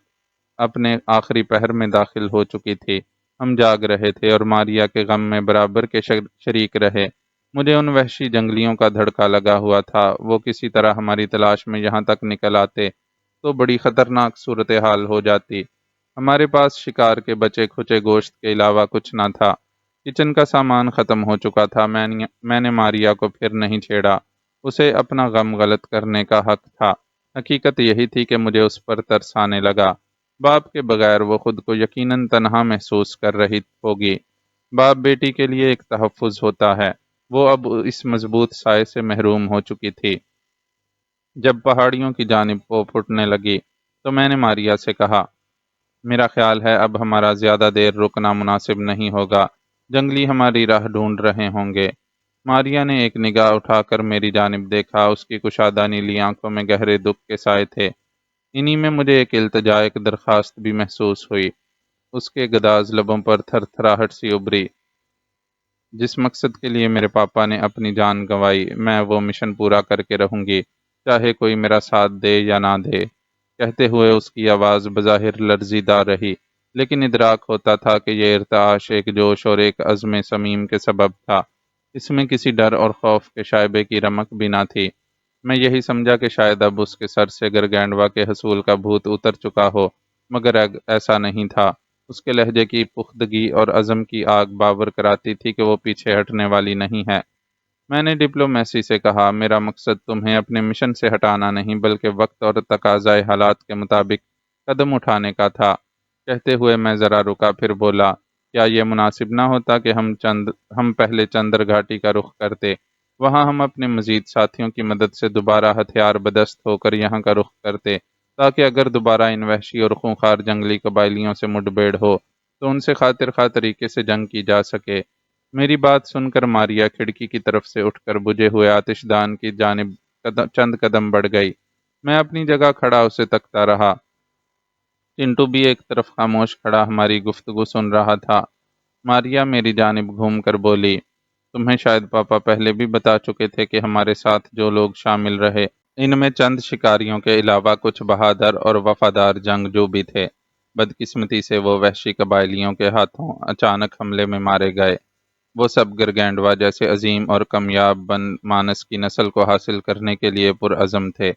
اپنے آخری پہر میں داخل ہو چکی تھی۔ ہم جاگ رہے تھے اور ماریا کے غم میں برابر کے شریک رہے۔ مجھے ان وحشی جنگلیوں کا دھڑکا لگا ہوا تھا، وہ کسی طرح ہماری تلاش میں یہاں تک نکل آتے تو بڑی خطرناک صورتحال ہو جاتی۔ ہمارے پاس شکار کے بچے کھچے گوشت کے علاوہ کچھ نہ تھا۔ کچن کا سامان ختم ہو چکا تھا۔ میں نے ماریا کو پھر نہیں چھیڑا، اسے اپنا غم غلط کرنے کا حق تھا۔ حقیقت یہی تھی کہ مجھے اس پر ترس آنے لگا۔ باپ کے بغیر وہ خود کو یقیناً تنہا محسوس کر رہی ہوگی۔ باپ بیٹی کے لیے ایک تحفظ ہوتا ہے، وہ اب اس مضبوط سائے سے محروم ہو چکی تھی۔ جب پہاڑیوں کی جانب وہ پھٹنے لگی تو میں نے ماریا سے کہا، میرا خیال ہے اب ہمارا زیادہ دیر رکنا مناسب نہیں ہوگا، جنگلی ہماری راہ ڈھونڈ رہے ہوں گے۔ ماریا نے ایک نگاہ اٹھا کر میری جانب دیکھا، اس کی کشادہ نیلی آنکھوں میں گہرے دکھ کے سائے تھے۔ انہی میں مجھے ایک التجا، ایک درخواست بھی محسوس ہوئی۔ اس کے گداز لبوں پر تھر تھراہٹ سی ابھری۔ جس مقصد کے لیے میرے پاپا نے اپنی جان گنوائی، میں وہ مشن پورا کر کے رہوں گی، چاہے کوئی میرا ساتھ دے یا نہ دے۔ کہتے ہوئے اس کی آواز بظاہر لرزیدہ رہی، لیکن ادراک ہوتا تھا کہ یہ ارتعاش ایک جوش اور ایک عزم صمیم کے سبب تھا۔ اس میں کسی ڈر اور خوف کے شائبے کی رمق بھی نہ تھی۔ میں یہی سمجھا کہ شاید اب اس کے سر سے گرگینڈوا کے حصول کا بھوت اتر چکا ہو، مگر ایسا نہیں تھا۔ اس کے لہجے کی پختگی اور عزم کی آگ باور کراتی تھی کہ وہ پیچھے ہٹنے والی نہیں ہے۔ میں نے ڈپلومیسی سے کہا، میرا مقصد تمہیں اپنے مشن سے ہٹانا نہیں، بلکہ وقت اور تقاضائے حالات کے مطابق قدم اٹھانے کا تھا۔ کہتے ہوئے میں ذرا رکا، پھر بولا، کیا یہ مناسب نہ ہوتا کہ ہم پہلے چندر گھاٹی کا رخ کرتے؟ وہاں ہم اپنے مزید ساتھیوں کی مدد سے دوبارہ ہتھیار بدست ہو کر یہاں کا رخ کرتے، تاکہ اگر دوبارہ ان وحشی اور خونخوار جنگلی قبائلیوں سے مڈبھیڑ ہو تو ان سے خاطر خواہ طریقے سے جنگ کی جا سکے۔ میری بات سن کر ماریا کھڑکی کی طرف سے اٹھ کر بجھے ہوئے آتش دان کی جانب چند قدم بڑھ گئی۔ میں اپنی جگہ کھڑا اسے تکتا رہا۔ چنٹو بھی ایک طرف خاموش کھڑا ہماری گفتگو سن رہا تھا۔ ماریا میری جانب گھوم کر بولی، تمہیں شاید پاپا پہلے بھی بتا چکے تھے کہ ہمارے ساتھ جو لوگ شامل رہے، ان میں چند شکاریوں کے علاوہ کچھ بہادر اور وفادار جنگجو بھی تھے۔ بدقسمتی سے وہ وحشی قبائلیوں کے ہاتھوں اچانک حملے میں مارے گئے۔ وہ سب گرگینڈوا جیسے عظیم اور کمیاب بن مانس کی نسل کو حاصل کرنے کے لیے پرعزم تھے۔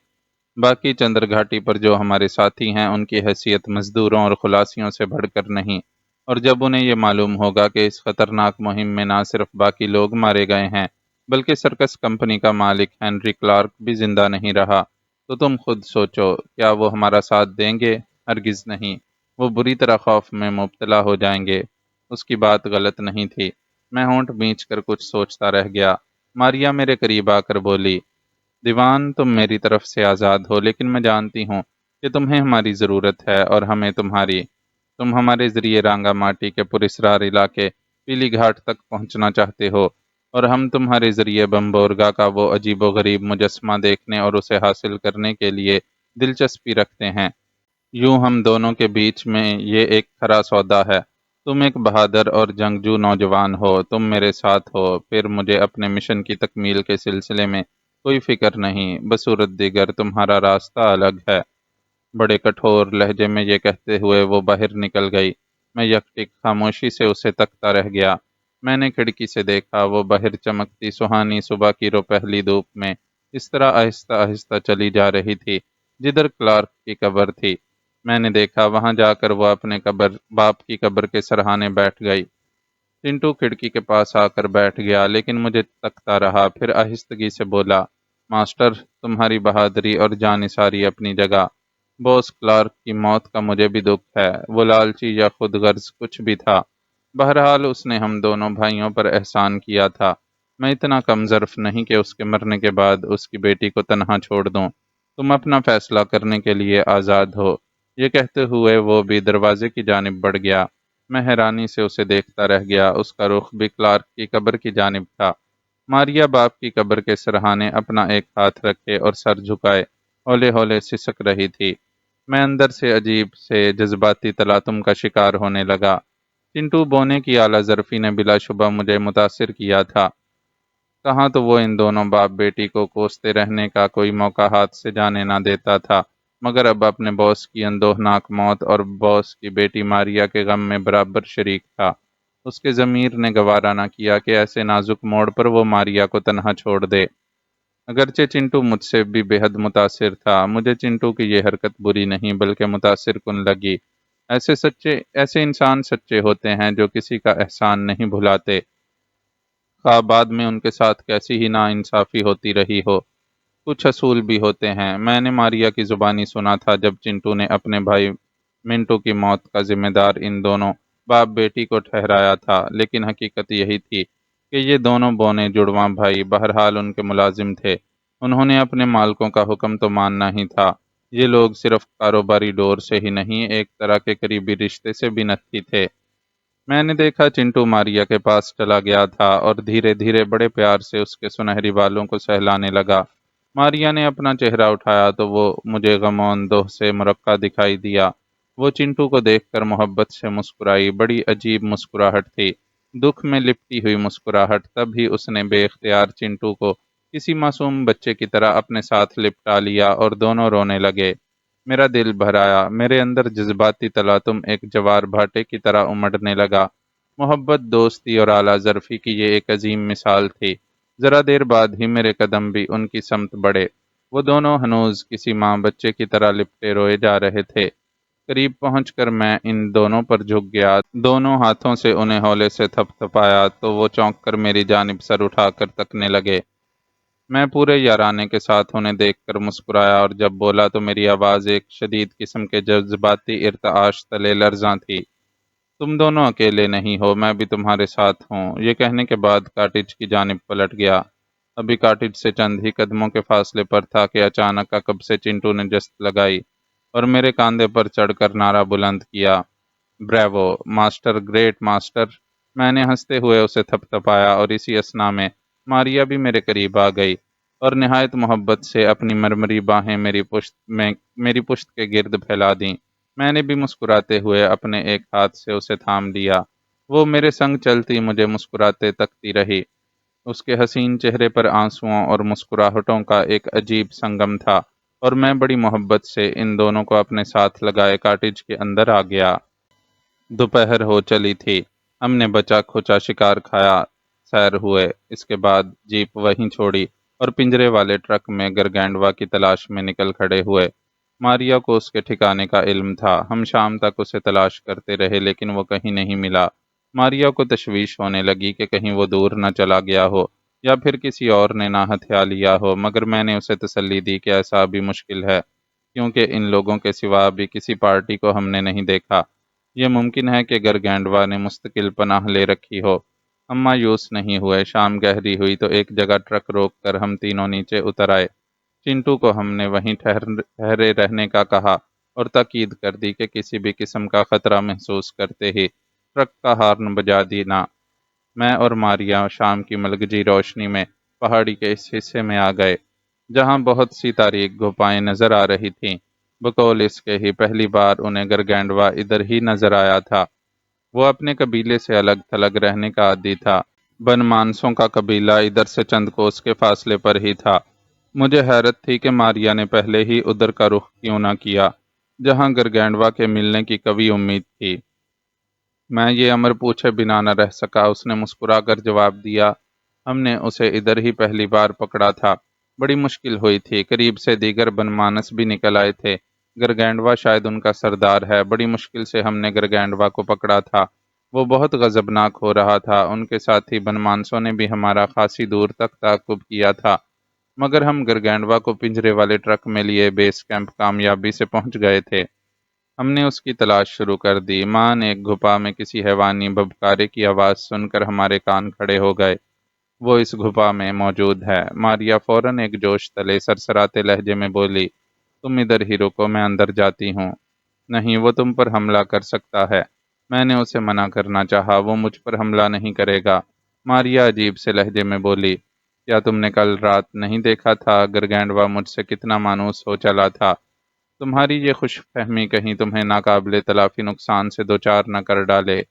باقی چندر گھاٹی پر جو ہمارے ساتھی ہیں، ان کی حیثیت مزدوروں اور خلاصیوں سے بڑھ کر نہیں، اور جب انہیں یہ معلوم ہوگا کہ اس خطرناک مہم میں نہ صرف باقی لوگ مارے گئے ہیں، بلکہ سرکس کمپنی کا مالک ہنری کلارک بھی زندہ نہیں رہا، تو تم خود سوچو، کیا وہ ہمارا ساتھ دیں گے؟ ہرگز نہیں، وہ بری طرح خوف میں مبتلا ہو جائیں گے۔ اس کی بات غلط نہیں تھی۔ میں ہونٹ بھینچ کر کچھ سوچتا رہ گیا۔ ماریا میرے قریب آ کر بولی، دیوان، تم میری طرف سے آزاد ہو، لیکن میں جانتی ہوں کہ تمہیں ہماری ضرورت ہے اور ہمیں تمہاری۔ تم ہمارے ذریعے رانگا ماٹی کے پراسرار علاقے پیلی گھاٹ تک پہنچنا چاہتے ہو۔ اور ہم تمہارے ذریعے بمبورگا کا وہ عجیب و غریب مجسمہ دیکھنے اور اسے حاصل کرنے کے لیے دلچسپی رکھتے ہیں۔ یوں ہم دونوں کے بیچ میں یہ ایک کھرا سودا ہے۔ تم ایک بہادر اور جنگجو نوجوان ہو، تم میرے ساتھ ہو، پھر مجھے اپنے مشن کی تکمیل کے سلسلے میں کوئی فکر نہیں، بصورت دیگر تمہارا راستہ الگ ہے۔ بڑے کٹھور لہجے میں یہ کہتے ہوئے وہ باہر نکل گئی۔ میں یکٹک خاموشی سے اسے تکتا رہ گیا۔ میں نے کھڑکی سے دیکھا، وہ باہر چمکتی سہانی صبح کی روپہلی دھوپ میں اس طرح آہستہ آہستہ چلی جا رہی تھی جدھر کلارک کی قبر تھی۔ میں نے دیکھا وہاں جا کر وہ اپنے باپ کی قبر کے سرہانے بیٹھ گئی۔ چنٹو کھڑکی کے پاس آ کر بیٹھ گیا لیکن مجھے تکتا رہا، پھر آہستگی سے بولا، ماسٹر، تمہاری بہادری اور جانثاری اپنی جگہ۔ بوس کلارک کی موت کا مجھے بھی دکھ ہے، وہ لالچی یا خود غرض کچھ بھی تھا، بہرحال اس نے ہم دونوں بھائیوں پر احسان کیا تھا۔ میں اتنا کم ظرف نہیں کہ اس کے مرنے کے بعد اس کی بیٹی کو تنہا چھوڑ دوں۔ تم اپنا فیصلہ کرنے کے لیے آزاد ہو۔ یہ کہتے ہوئے وہ بھی دروازے کی جانب بڑھ گیا۔ میں حیرانی سے اسے دیکھتا رہ گیا، اس کا رخ بھی کلارک کی قبر کی جانب تھا۔ ماریا باپ کی قبر کے سرہانے اپنا ایک ہاتھ رکھے اور سر جھکائے ہولے ہولے سسک رہی تھی۔ میں اندر سے عجیب سے جذباتی تلاطم کا شکار ہونے لگا۔ چنٹو بونے کی اعلیٰ ظرفی نے بلا شبہ مجھے متاثر کیا تھا۔ کہاں تو وہ ان دونوں باپ بیٹی کو کوستے رہنے کا کوئی موقع ہاتھ سے جانے نہ دیتا تھا، مگر اب اپنے باس کی اندوہناک موت اور باس کی بیٹی ماریا کے غم میں برابر شریک تھا۔ اس کے ضمیر نے گوارا نہ کیا کہ ایسے نازک موڑ پر وہ ماریا کو تنہا چھوڑ دے۔ اگرچہ چنٹو مجھ سے بھی بے حد متاثر تھا، مجھے چنٹو کی یہ حرکت بری نہیں بلکہ متاثر کن لگی۔ ایسے انسان سچے ہوتے ہیں جو کسی کا احسان نہیں بھلاتے، خواہ بعد میں ان کے ساتھ کیسی ہی ناانصافی ہوتی رہی ہو۔ کچھ اصول بھی ہوتے ہیں۔ میں نے ماریا کی زبانی سنا تھا جب چنٹو نے اپنے بھائی منٹو کی موت کا ذمہ دار ان دونوں باپ بیٹی کو ٹھہرایا تھا، لیکن حقیقت یہی تھی کہ یہ دونوں بونے جڑواں بھائی بہرحال ان کے ملازم تھے۔ انہوں نے اپنے مالکوں کا حکم تو ماننا ہی تھا۔ یہ لوگ صرف کاروباری ڈور سے ہی نہیں، ایک طرح کے قریبی رشتے سے بھی نکھی تھے۔ میں نے دیکھا چنٹو ماریا کے پاس چلا گیا تھا اور دھیرے دھیرے بڑے پیار سے اس کے سنہری بالوں کو سہلانے لگا۔ ماریا نے اپنا چہرہ اٹھایا تو وہ مجھے غم و اندوہ سے مرقع دکھائی دیا۔ وہ چنٹو کو دیکھ کر محبت سے مسکرائی، بڑی عجیب مسکراہٹ تھی، دکھ میں لپٹی ہوئی مسکراہٹ۔ تب ہی اس نے بے اختیار چنٹو کو کسی معصوم بچے کی طرح اپنے ساتھ لپٹا لیا اور دونوں رونے لگے۔ میرا دل بھر آیا، میرے اندر جذباتی تلاطم ایک جوار بھاٹے کی طرح امڑنے لگا۔ محبت، دوستی اور اعلیٰ ظرفی کی یہ ایک عظیم مثال تھی۔ ذرا دیر بعد ہی میرے قدم بھی ان کی سمت بڑھے۔ وہ دونوں ہنوز کسی ماں بچے کی طرح لپٹے روئے جا رہے تھے۔ قریب پہنچ کر میں ان دونوں پر جھک گیا، دونوں ہاتھوں سے انہیں ہولے سے تھپ تھپایا تو وہ چونک کر میری جانب سر اٹھا کر تکنے لگے۔ میں پورے یارانے کے ساتھ انہیں دیکھ کر مسکرایا اور جب بولا تو میری آواز ایک شدید قسم کے جذباتی ارتعاش تلے لرزاں تھی۔ تم دونوں اکیلے نہیں ہو، میں بھی تمہارے ساتھ ہوں۔ یہ کہنے کے بعد کاٹیج کی جانب پلٹ گیا۔ ابھی کاٹیج سے چند ہی قدموں کے فاصلے پر تھا کہ اچانک عقب سے چنٹو نے جست لگائی اور میرے کاندھے پر چڑھ کر نعرہ بلند کیا، بریوو ماسٹر، گریٹ ماسٹر۔ میں نے ہنستے ہوئے اسے تھپ تھپایا اور اسی اثنا میں ماریا بھی میرے قریب آ گئی اور نہایت محبت سے اپنی مرمری باہیں میری پشت کے گرد پھیلا دیں۔ میں نے بھی مسکراتے ہوئے اپنے ایک ہاتھ سے اسے تھام لیا۔ وہ میرے سنگ چلتی مجھے مسکراتے تکتی رہی۔ اس کے حسین چہرے پر آنسوؤں اور مسکراہٹوں کا ایک عجیب سنگم تھا اور میں بڑی محبت سے ان دونوں کو اپنے ساتھ لگائے کاٹیج کے اندر آ گیا۔ دوپہر ہو چلی تھی۔ ہم نے بچا کھچا شکار کھایا، سیر ہوئے۔ اس کے بعد جیپ وہیں چھوڑی اور پنجرے والے ٹرک میں گرگینڈوا کی تلاش میں نکل کھڑے ہوئے۔ ماریا کو اس کے ٹھکانے کا علم تھا۔ ہم شام تک اسے تلاش کرتے رہے لیکن وہ کہیں نہیں ملا۔ ماریا کو تشویش ہونے لگی کہ کہیں وہ دور نہ چلا گیا ہو یا پھر کسی اور نے نہ ہتھیا لیا ہو، مگر میں نے اسے تسلی دی کہ ایسا بھی مشکل ہے کیونکہ ان لوگوں کے سوا بھی کسی پارٹی کو ہم نے نہیں دیکھا۔ یہ ممکن ہے کہ گرگینڈوا نے مستقل پناہ لے رکھی ہو۔ ہم مایوس نہیں ہوئے۔ شام گہری ہوئی تو ایک جگہ ٹرک روک کر ہم تینوں نیچے اتر آئے۔ چنٹو کو ہم نے وہیں ٹھہرے رہنے کا کہا اور تاکید کر دی کہ کسی بھی قسم کا خطرہ محسوس کرتے ہی ٹرک کا ہارن بجا دینا۔ میں اور ماریا شام کی ملگجی روشنی میں پہاڑی کے اس حصے میں آ گئے جہاں بہت سی تاریک گھوپائیں نظر آ رہی تھیں۔ بقول اس کے ہی پہلی بار انہیں گرگینڈوا ادھر ہی نظر آیا تھا۔ وہ اپنے قبیلے سے الگ تھلگ رہنے کا عادی تھا۔ بن مانسوں کا قبیلہ ادھر سے چند کوس کے فاصلے پر ہی تھا۔ مجھے حیرت تھی کہ ماریا نے پہلے ہی ادھر کا رخ کیوں نہ کیا جہاں گرگینڈوا کے ملنے کی قوی امید تھی۔ میں یہ امر پوچھے بنا نہ رہ سکا۔ اس نے مسکرا کر جواب دیا، ہم نے اسے ادھر ہی پہلی بار پکڑا تھا۔ بڑی مشکل ہوئی تھی۔ قریب سے دیگر بن مانس بھی نکل آئے تھے۔ گرگینڈوا شاید ان کا سردار ہے۔ بڑی مشکل سے ہم نے گرگینڈوا کو پکڑا تھا۔ وہ بہت غضبناک ہو رہا تھا۔ ان کے ساتھی بن مانسوں نے بھی ہمارا خاصی دور تک تعاقب کیا تھا، مگر ہم گرگینڈوا کو پنجرے والے ٹرک میں لیے بیس کیمپ کامیابی سے پہنچ گئے تھے۔ ہم نے اس کی تلاش شروع کر دی۔ مان ایک گھپا میں کسی حیوانی بھبکارے کی آواز سن کر ہمارے کان کھڑے ہو گئے۔ وہ اس گھپا میں موجود ہے۔ ماریا فوراً ایک جوش تلے سرسراتے لہجے میں بولی، تم ادھر ہی رکو، میں اندر جاتی ہوں۔ نہیں، وہ تم پر حملہ کر سکتا ہے۔ میں نے اسے منع کرنا چاہا، وہ مجھ پر حملہ نہیں کرے گا۔ ماریا عجیب سے لہجے میں بولی، کیا تم نے کل رات نہیں دیکھا تھا گرگینڈوا مجھ سے کتنا مانوس ہو چلا تھا؟ تمہاری یہ خوش فہمی کہیں تمہیں ناقابل تلافی نقصان سے دوچار نہ کر ڈالے۔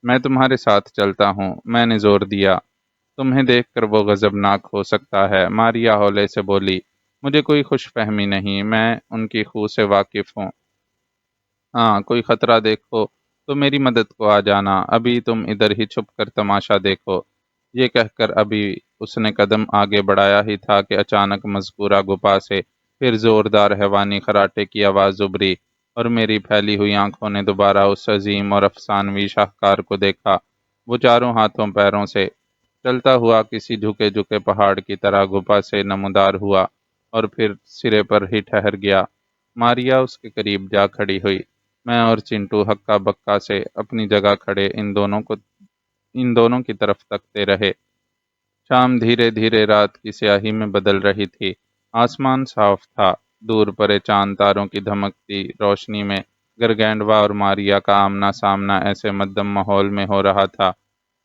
میں تمہارے ساتھ چلتا ہوں، میں نے زور دیا۔ تمہیں دیکھ کر وہ غضبناک ہو سکتا ہے۔ ماریا ہولے سے بولی، مجھے کوئی خوش فہمی نہیں، میں ان کی خو سے واقف ہوں۔ ہاں، کوئی خطرہ دیکھو تو میری مدد کو آ جانا، ابھی تم ادھر ہی چھپ کر تماشا دیکھو۔ یہ کہہ کر ابھی اس نے قدم آگے بڑھایا ہی تھا کہ اچانک مذکورہ گپا سے پھر زوردار حیوانی خراٹے کی آواز ابھری اور میری پھیلی ہوئی آنکھوں نے دوبارہ اس عظیم اور افسانوی شاہکار کو دیکھا۔ وہ چاروں ہاتھوں پیروں سے چلتا ہوا کسی جھکے جھکے پہاڑ کی طرح گپا سے نمودار ہوا اور پھر سرے پر ہی ٹھہر گیا۔ ماریا اس کے قریب جا کھڑی ہوئی۔ میں اور چنٹو ہکا بکا سے اپنی جگہ کھڑے ان دونوں کی طرف تکتے رہے۔ شام دھیرے دھیرے رات کی سیاہی میں بدل رہی تھی۔ آسمان صاف تھا۔ دور پرے چاند تاروں کی دھمکتی روشنی میں گرگینڈوا اور ماریا کا آمنا سامنا ایسے مدھم ماحول میں ہو رہا تھا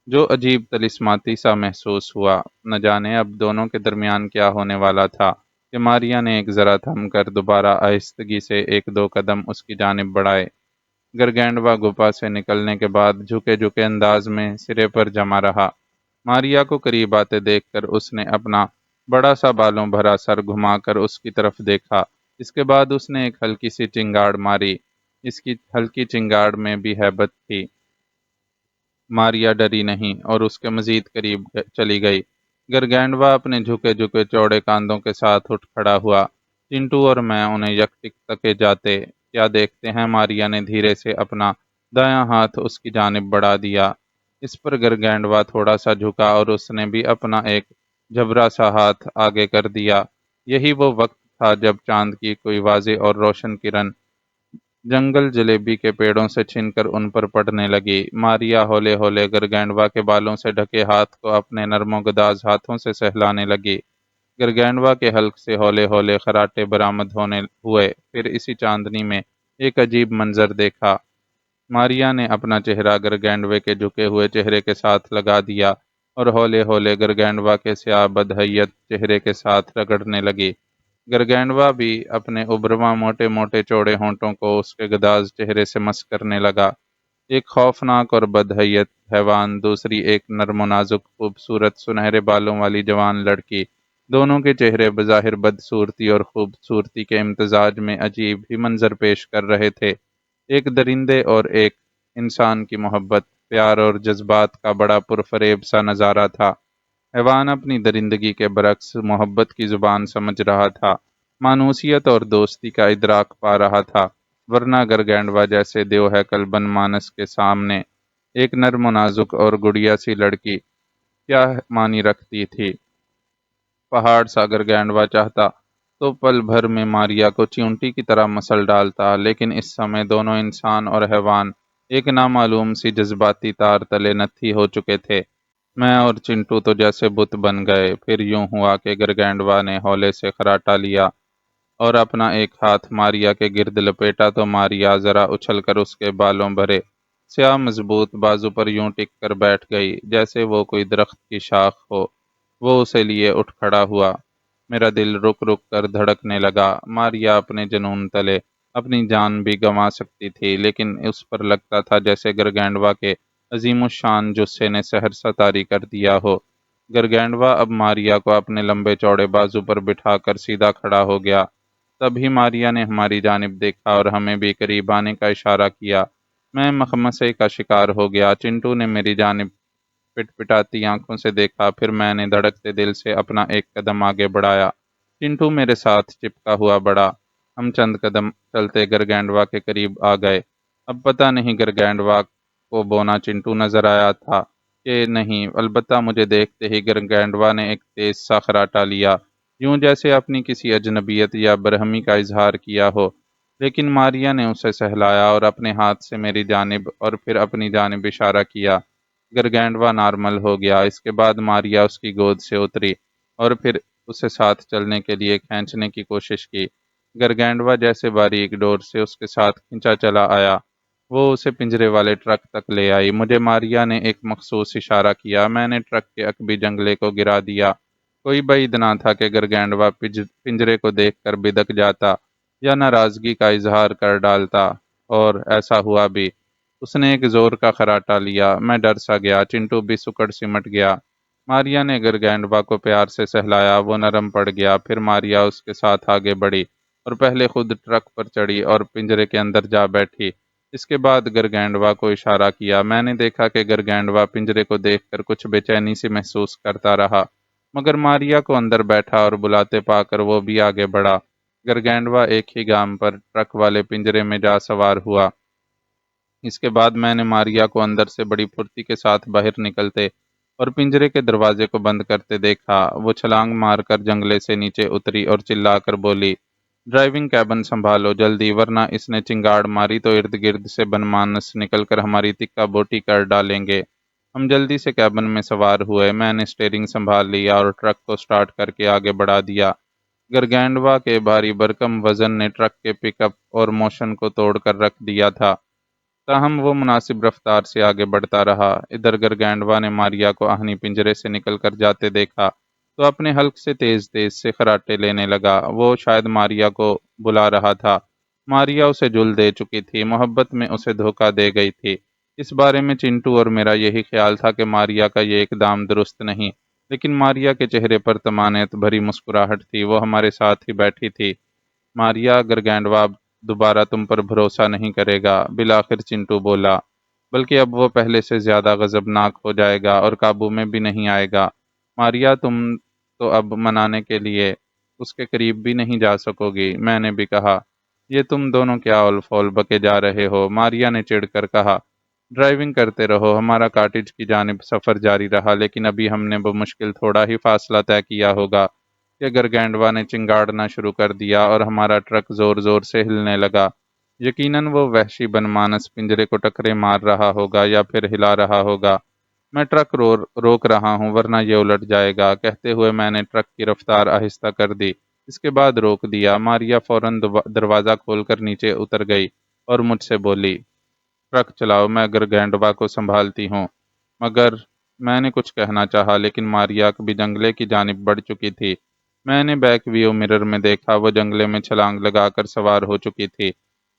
جو عجیب طلسماتی سا محسوس ہوا۔ نہ جانے اب دونوں کے درمیان کیا ہونے والا تھا کہ ماریا نے ایک ذرا تھم کر دوبارہ آہستگی سے ایک دو قدم اس کی جانب بڑھائے۔ گرگینڈوا گپا سے نکلنے کے بعد جھکے جھکے انداز میں سرے پر جمع رہا۔ ماریا کو قریب آتے دیکھ کر اس نے اپنا بڑا سا بالوں بھرا سر گھما کر اس کی طرف دیکھا۔ اس کے بعد اس نے ایک ہلکی سی چنگاڑ ماری۔ اس کی ہلکی چنگاڑ میں بھی ہیبت تھی۔ ماریا ڈری نہیں اور اس کے مزید قریب چلی گئی۔ گرگینڈوا اپنے جھکے جھکے چوڑے کاندھوں کے ساتھ اٹھ کھڑا ہوا۔ چنٹو اور میں انہیں یکٹک تکے جاتے کیا دیکھتے ہیں۔ ماریا نے دھیرے سے اپنا دایاں ہاتھ اس کی جانب بڑھا دیا۔ اس پر گرگینڈوا تھوڑا سا جھکا اور اس نے بھی اپنا ایک جھبرا سا ہاتھ آگے کر دیا۔ یہی وہ وقت تھا جب چاند کی کوئی واضح اور روشن کرن جنگل جلیبی کے پیڑوں سے چھن کر ان پر پڑنے لگی۔ ماریا ہولے ہولے گرگینڈوا کے بالوں سے ڈھکے ہاتھ کو اپنے نرم و گداز ہاتھوں سے سہلانے لگی۔ گرگینڈوا کے حلق سے ہولے ہولے خراٹے برآمد ہوئے۔ پھر اسی چاندنی میں ایک عجیب منظر دیکھا۔ ماریا نے اپنا چہرہ گرگینڈوے کے جھکے ہوئے چہرے کے ساتھ لگا دیا اور ہولے ہولے گرگینڈوا کے سیاہ بدحیت چہرے کے ساتھ رگڑنے لگی۔ گرگینڈوا بھی اپنے ابرواں موٹے موٹے چوڑے ہونٹوں کو اس کے گداز چہرے سے مس کرنے لگا۔ ایک خوفناک اور بدحیت حیوان، دوسری ایک نرم و نازک خوبصورت سنہرے بالوں والی جوان لڑکی، دونوں کے چہرے بظاہر بدصورتی اور خوبصورتی کے امتزاج میں عجیب ہی منظر پیش کر رہے تھے۔ ایک درندے اور ایک انسان کی محبت، پیار اور جذبات کا بڑا پرفریب سا نظارہ تھا۔ حیوان اپنی درندگی کے برعکس محبت کی زبان سمجھ رہا تھا، مانوسیت اور دوستی کا ادراک پا رہا تھا، ورنہ گرگینڈوا جیسے دیو ہیکل بن مانس کے سامنے ایک نرم و نازک اور گڑیا سی لڑکی کیا معنی رکھتی تھی۔ پہاڑ سا گرگینڈوا چاہتا تو پل بھر میں ماریا کو چیونٹی کی طرح مسل ڈالتا، لیکن اس سمے دونوں انسان اور حیوان ایک نامعلوم سی جذباتی تار تلے نتھی ہو چکے تھے۔ میں اور چنٹو تو جیسے بت بن گئے۔ پھر یوں ہوا کہ گرگینڈوا نے ہولے سے خراٹا لیا اور اپنا ایک ہاتھ ماریا کے گرد لپیٹا تو ماریا ذرا اچھل کر اس کے بالوں بھرے سیاہ مضبوط بازو پر یوں ٹک کر بیٹھ گئی جیسے وہ کوئی درخت کی شاخ ہو۔ وہ اسے لیے اٹھ کھڑا ہوا۔ میرا دل رک رک کر دھڑکنے لگا۔ ماریا اپنے جنون تلے اپنی جان بھی گنوا سکتی تھی، لیکن اس پر لگتا تھا جیسے گرگینڈوا کے عظیم الشان جثے نے سحرسہ طاری کر دیا ہو۔ گرگینڈوا اب ماریا کو اپنے لمبے چوڑے بازو پر بٹھا کر سیدھا کھڑا ہو گیا۔ تبھی ماریا نے ہماری جانب دیکھا اور ہمیں بھی قریب آنے کا اشارہ کیا۔ میں مخمصے کا شکار ہو گیا۔ چنٹو نے میری جانب پٹ پٹاتی آنکھوں سے دیکھا، پھر میں نے دھڑکتے دل سے اپنا ایک قدم آگے بڑھایا۔ چنٹو میرے ساتھ چپکا ہوا بڑھا۔ ہم چند قدم چلتے گرگینڈوا کے قریب آ گئے۔ اب پتہ نہیں گرگینڈوا کو بونا چنٹو نظر آیا تھا کہ نہیں، البتہ مجھے دیکھتے ہی گرگینڈوا نے ایک تیز سا خراٹا لیا، یوں جیسے اپنی کسی اجنبیت یا برہمی کا اظہار کیا ہو۔ لیکن ماریا نے اسے سہلایا اور اپنے ہاتھ سے میری جانب اور پھر اپنی جانب اشارہ کیا۔ گرگینڈوا نارمل ہو گیا۔ اس کے بعد ماریا اس کی گود سے اتری اور پھر اسے ساتھ چلنے کے لیے کھینچنے کی کوشش کی۔ گرگینڈوا جیسے باریک ڈور سے اس کے ساتھ کھنچا چلا آیا، وہ اسے پنجرے والے ٹرک تک لے آئی۔ مجھے ماریا نے ایک مخصوص اشارہ کیا۔ میں نے ٹرک کے عقبی جنگلے کو گرا دیا۔ کوئی بعید نہ تھا کہ گرگینڈوا پنجرے کو دیکھ کر بدک جاتا یا ناراضگی کا اظہار کر ڈالتا، اور ایسا ہوا بھی۔ اس نے ایک زور کا خراٹا لیا۔ میں ڈر سا گیا۔ چنٹو بھی سکڑ سمٹ گیا۔ ماریا نے گرگینڈوا کو پیار سے سہلایا۔ وہ نرم پڑ گیا۔ پھر ماریا اس کے ساتھ آگے بڑھی اور پہلے خود ٹرک پر چڑھی اور پنجرے کے اندر جا بیٹھی۔ اس کے بعد گرگینڈوا کو اشارہ کیا۔ میں نے دیکھا کہ گرگینڈوا پنجرے کو دیکھ کر کچھ بے چینی سی محسوس کرتا رہا، مگر ماریا کو اندر بیٹھا اور بلاتے پا کر وہ بھی آگے بڑھا۔ گرگینڈوا ایک ہی گام پر ٹرک والے پنجرے میں جا سوار ہوا۔ اس کے بعد میں نے ماریا کو اندر سے بڑی پھرتی کے ساتھ باہر نکلتے اور پنجرے کے دروازے کو بند کرتے دیکھا۔ وہ چھلانگ مار کر جنگلے سے نیچے اتری اور چلا کر بولی، ڈرائیونگ کیبن سنبھالو جلدی، ورنہ اس نے چنگاڑ ماری تو ارد گرد سے بنمانس نکل کر ہماری تکہ بوٹی کر ڈالیں گے۔ ہم جلدی سے کیبن میں سوار ہوئے۔ میں نے اسٹیئرنگ سنبھال لیا اور ٹرک کو سٹارٹ کر کے آگے بڑھا دیا۔ گرگینڈوا کے بھاری بھرکم وزن نے ٹرک کے پک اپ اور موشن کو توڑ کر رکھ دیا تھا، تاہم وہ مناسب رفتار سے آگے بڑھتا رہا۔ ادھر گرگینڈوا نے ماریا کو آہنی پنجرے سے نکل کر جاتے دیکھا تو اپنے حلق سے تیز تیز سے خراٹے لینے لگا۔ وہ شاید ماریا کو بلا رہا تھا۔ ماریا اسے جل دے چکی تھی، محبت میں اسے دھوکہ دے گئی تھی۔ اس بارے میں چنٹو اور میرا یہی خیال تھا کہ ماریا کا یہ اقدام درست نہیں، لیکن ماریا کے چہرے پر طمانینت بھری مسکراہٹ تھی۔ وہ ہمارے ساتھ ہی بیٹھی تھی۔ ماریا، گرگینڈوا اب دوبارہ تم پر بھروسہ نہیں کرے گا، بالآخر چنٹو بولا، بلکہ اب وہ پہلے سے زیادہ غضبناک ہو جائے گا اور قابو میں بھی نہیں آئے گا۔ ماریا، تم تو اب منانے کے لیے اس کے قریب بھی نہیں جا سکو گی۔ میں نے بھی کہا، یہ تم دونوں کیا اول فول بکے جا رہے ہو؟ ماریا نے چڑھ کر کہا، ڈرائیونگ کرتے رہو۔ ہمارا کاٹیج کی جانب سفر جاری رہا، لیکن ابھی ہم نے بمشکل تھوڑا ہی فاصلہ طے کیا ہوگا کہ گرگینڈوا نے چنگاڑنا شروع کر دیا اور ہمارا ٹرک زور زور سے ہلنے لگا۔ یقیناً وہ وحشی بنمانس پنجرے کو ٹکرے مار رہا ہوگا یا پھر ہلا رہا ہوگا۔ میں ٹرک روک رہا ہوں ورنہ یہ الٹ جائے گا۔ کہتے ہوئے میں نے ٹرک کی رفتار آہستہ کر دی، اس کے بعد روک دیا۔ ماریا فوراً دروازہ کھول کر نیچے اتر گئی اور مجھ سے بولی، ٹرک چلاؤ، میں گرگینڈوا کو سنبھالتی ہوں۔ مگر میں نے کچھ کہنا چاہا، لیکن ماریا بھی جنگلے کی جانب بڑھ چکی تھی۔ میں نے بیک ویو مرر میں دیکھا، وہ جنگلے میں چھلانگ لگا کر سوار ہو چکی تھی۔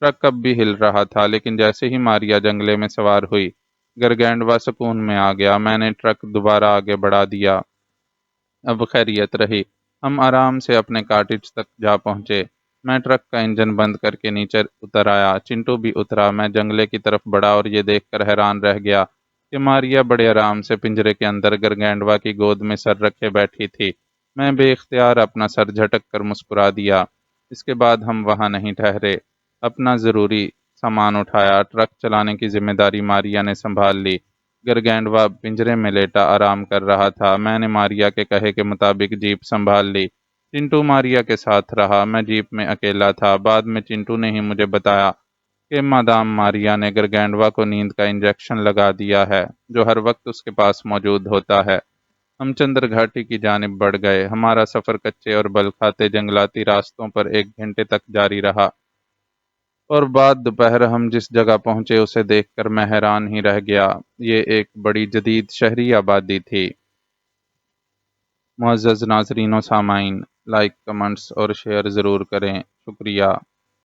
ٹرک اب بھی ہل رہا تھا، لیکن جیسے ہی ماریا جنگلے میں سوار ہوئی، گرگینڈوا سکون میں آ گیا۔ میں نے ٹرک دوبارہ آگے بڑھا دیا۔ اب خیریت رہی۔ ہم آرام سے اپنے کاٹیج تک جا پہنچے۔ میں ٹرک کا انجن بند کر کے نیچے اتر آیا۔ چنٹو بھی اترا۔ میں جنگلے کی طرف بڑھا اور یہ دیکھ کر حیران رہ گیا کہ ماریا بڑے آرام سے پنجرے کے اندر گرگینڈوا کی گود میں سر رکھے بیٹھی تھی۔ میں بے اختیار اپنا سر جھٹک کر مسکرا دیا۔ اس کے بعد ہم وہاں نہیں ٹھہرے، اپنا ضروری سامان اٹھایا۔ ٹرک چلانے کی ذمہ داری ماریا نے سنبھال لی۔ گرگینڈوا پنجرے میں لیٹا آرام کر رہا تھا۔ میں نے ماریا کے کہے کے مطابق جیپ سنبھال لی۔ چنٹو ماریا کے ساتھ رہا۔ میں جیپ میں اکیلا تھا۔ بعد میں چنٹو نے ہی مجھے بتایا کہ مادام ماریا نے گرگینڈوا کو نیند کا انجیکشن لگا دیا ہے، جو ہر وقت اس کے پاس موجود ہوتا ہے۔ ہم چندر گھاٹی کی جانب بڑھ گئے۔ ہمارا سفر کچے اور بل کھاتے جنگلاتی راستوں پر 1 گھنٹے تک جاری رہا۔ اور بعد دوپہر ہم جس جگہ پہنچے اسے دیکھ کر میں حیران ہی رہ گیا۔ یہ ایک بڑی جدید شہری آبادی تھی۔ معزز ناظرین و سامعین، لائک، کمنٹس اور شیئر ضرور کریں، شکریہ۔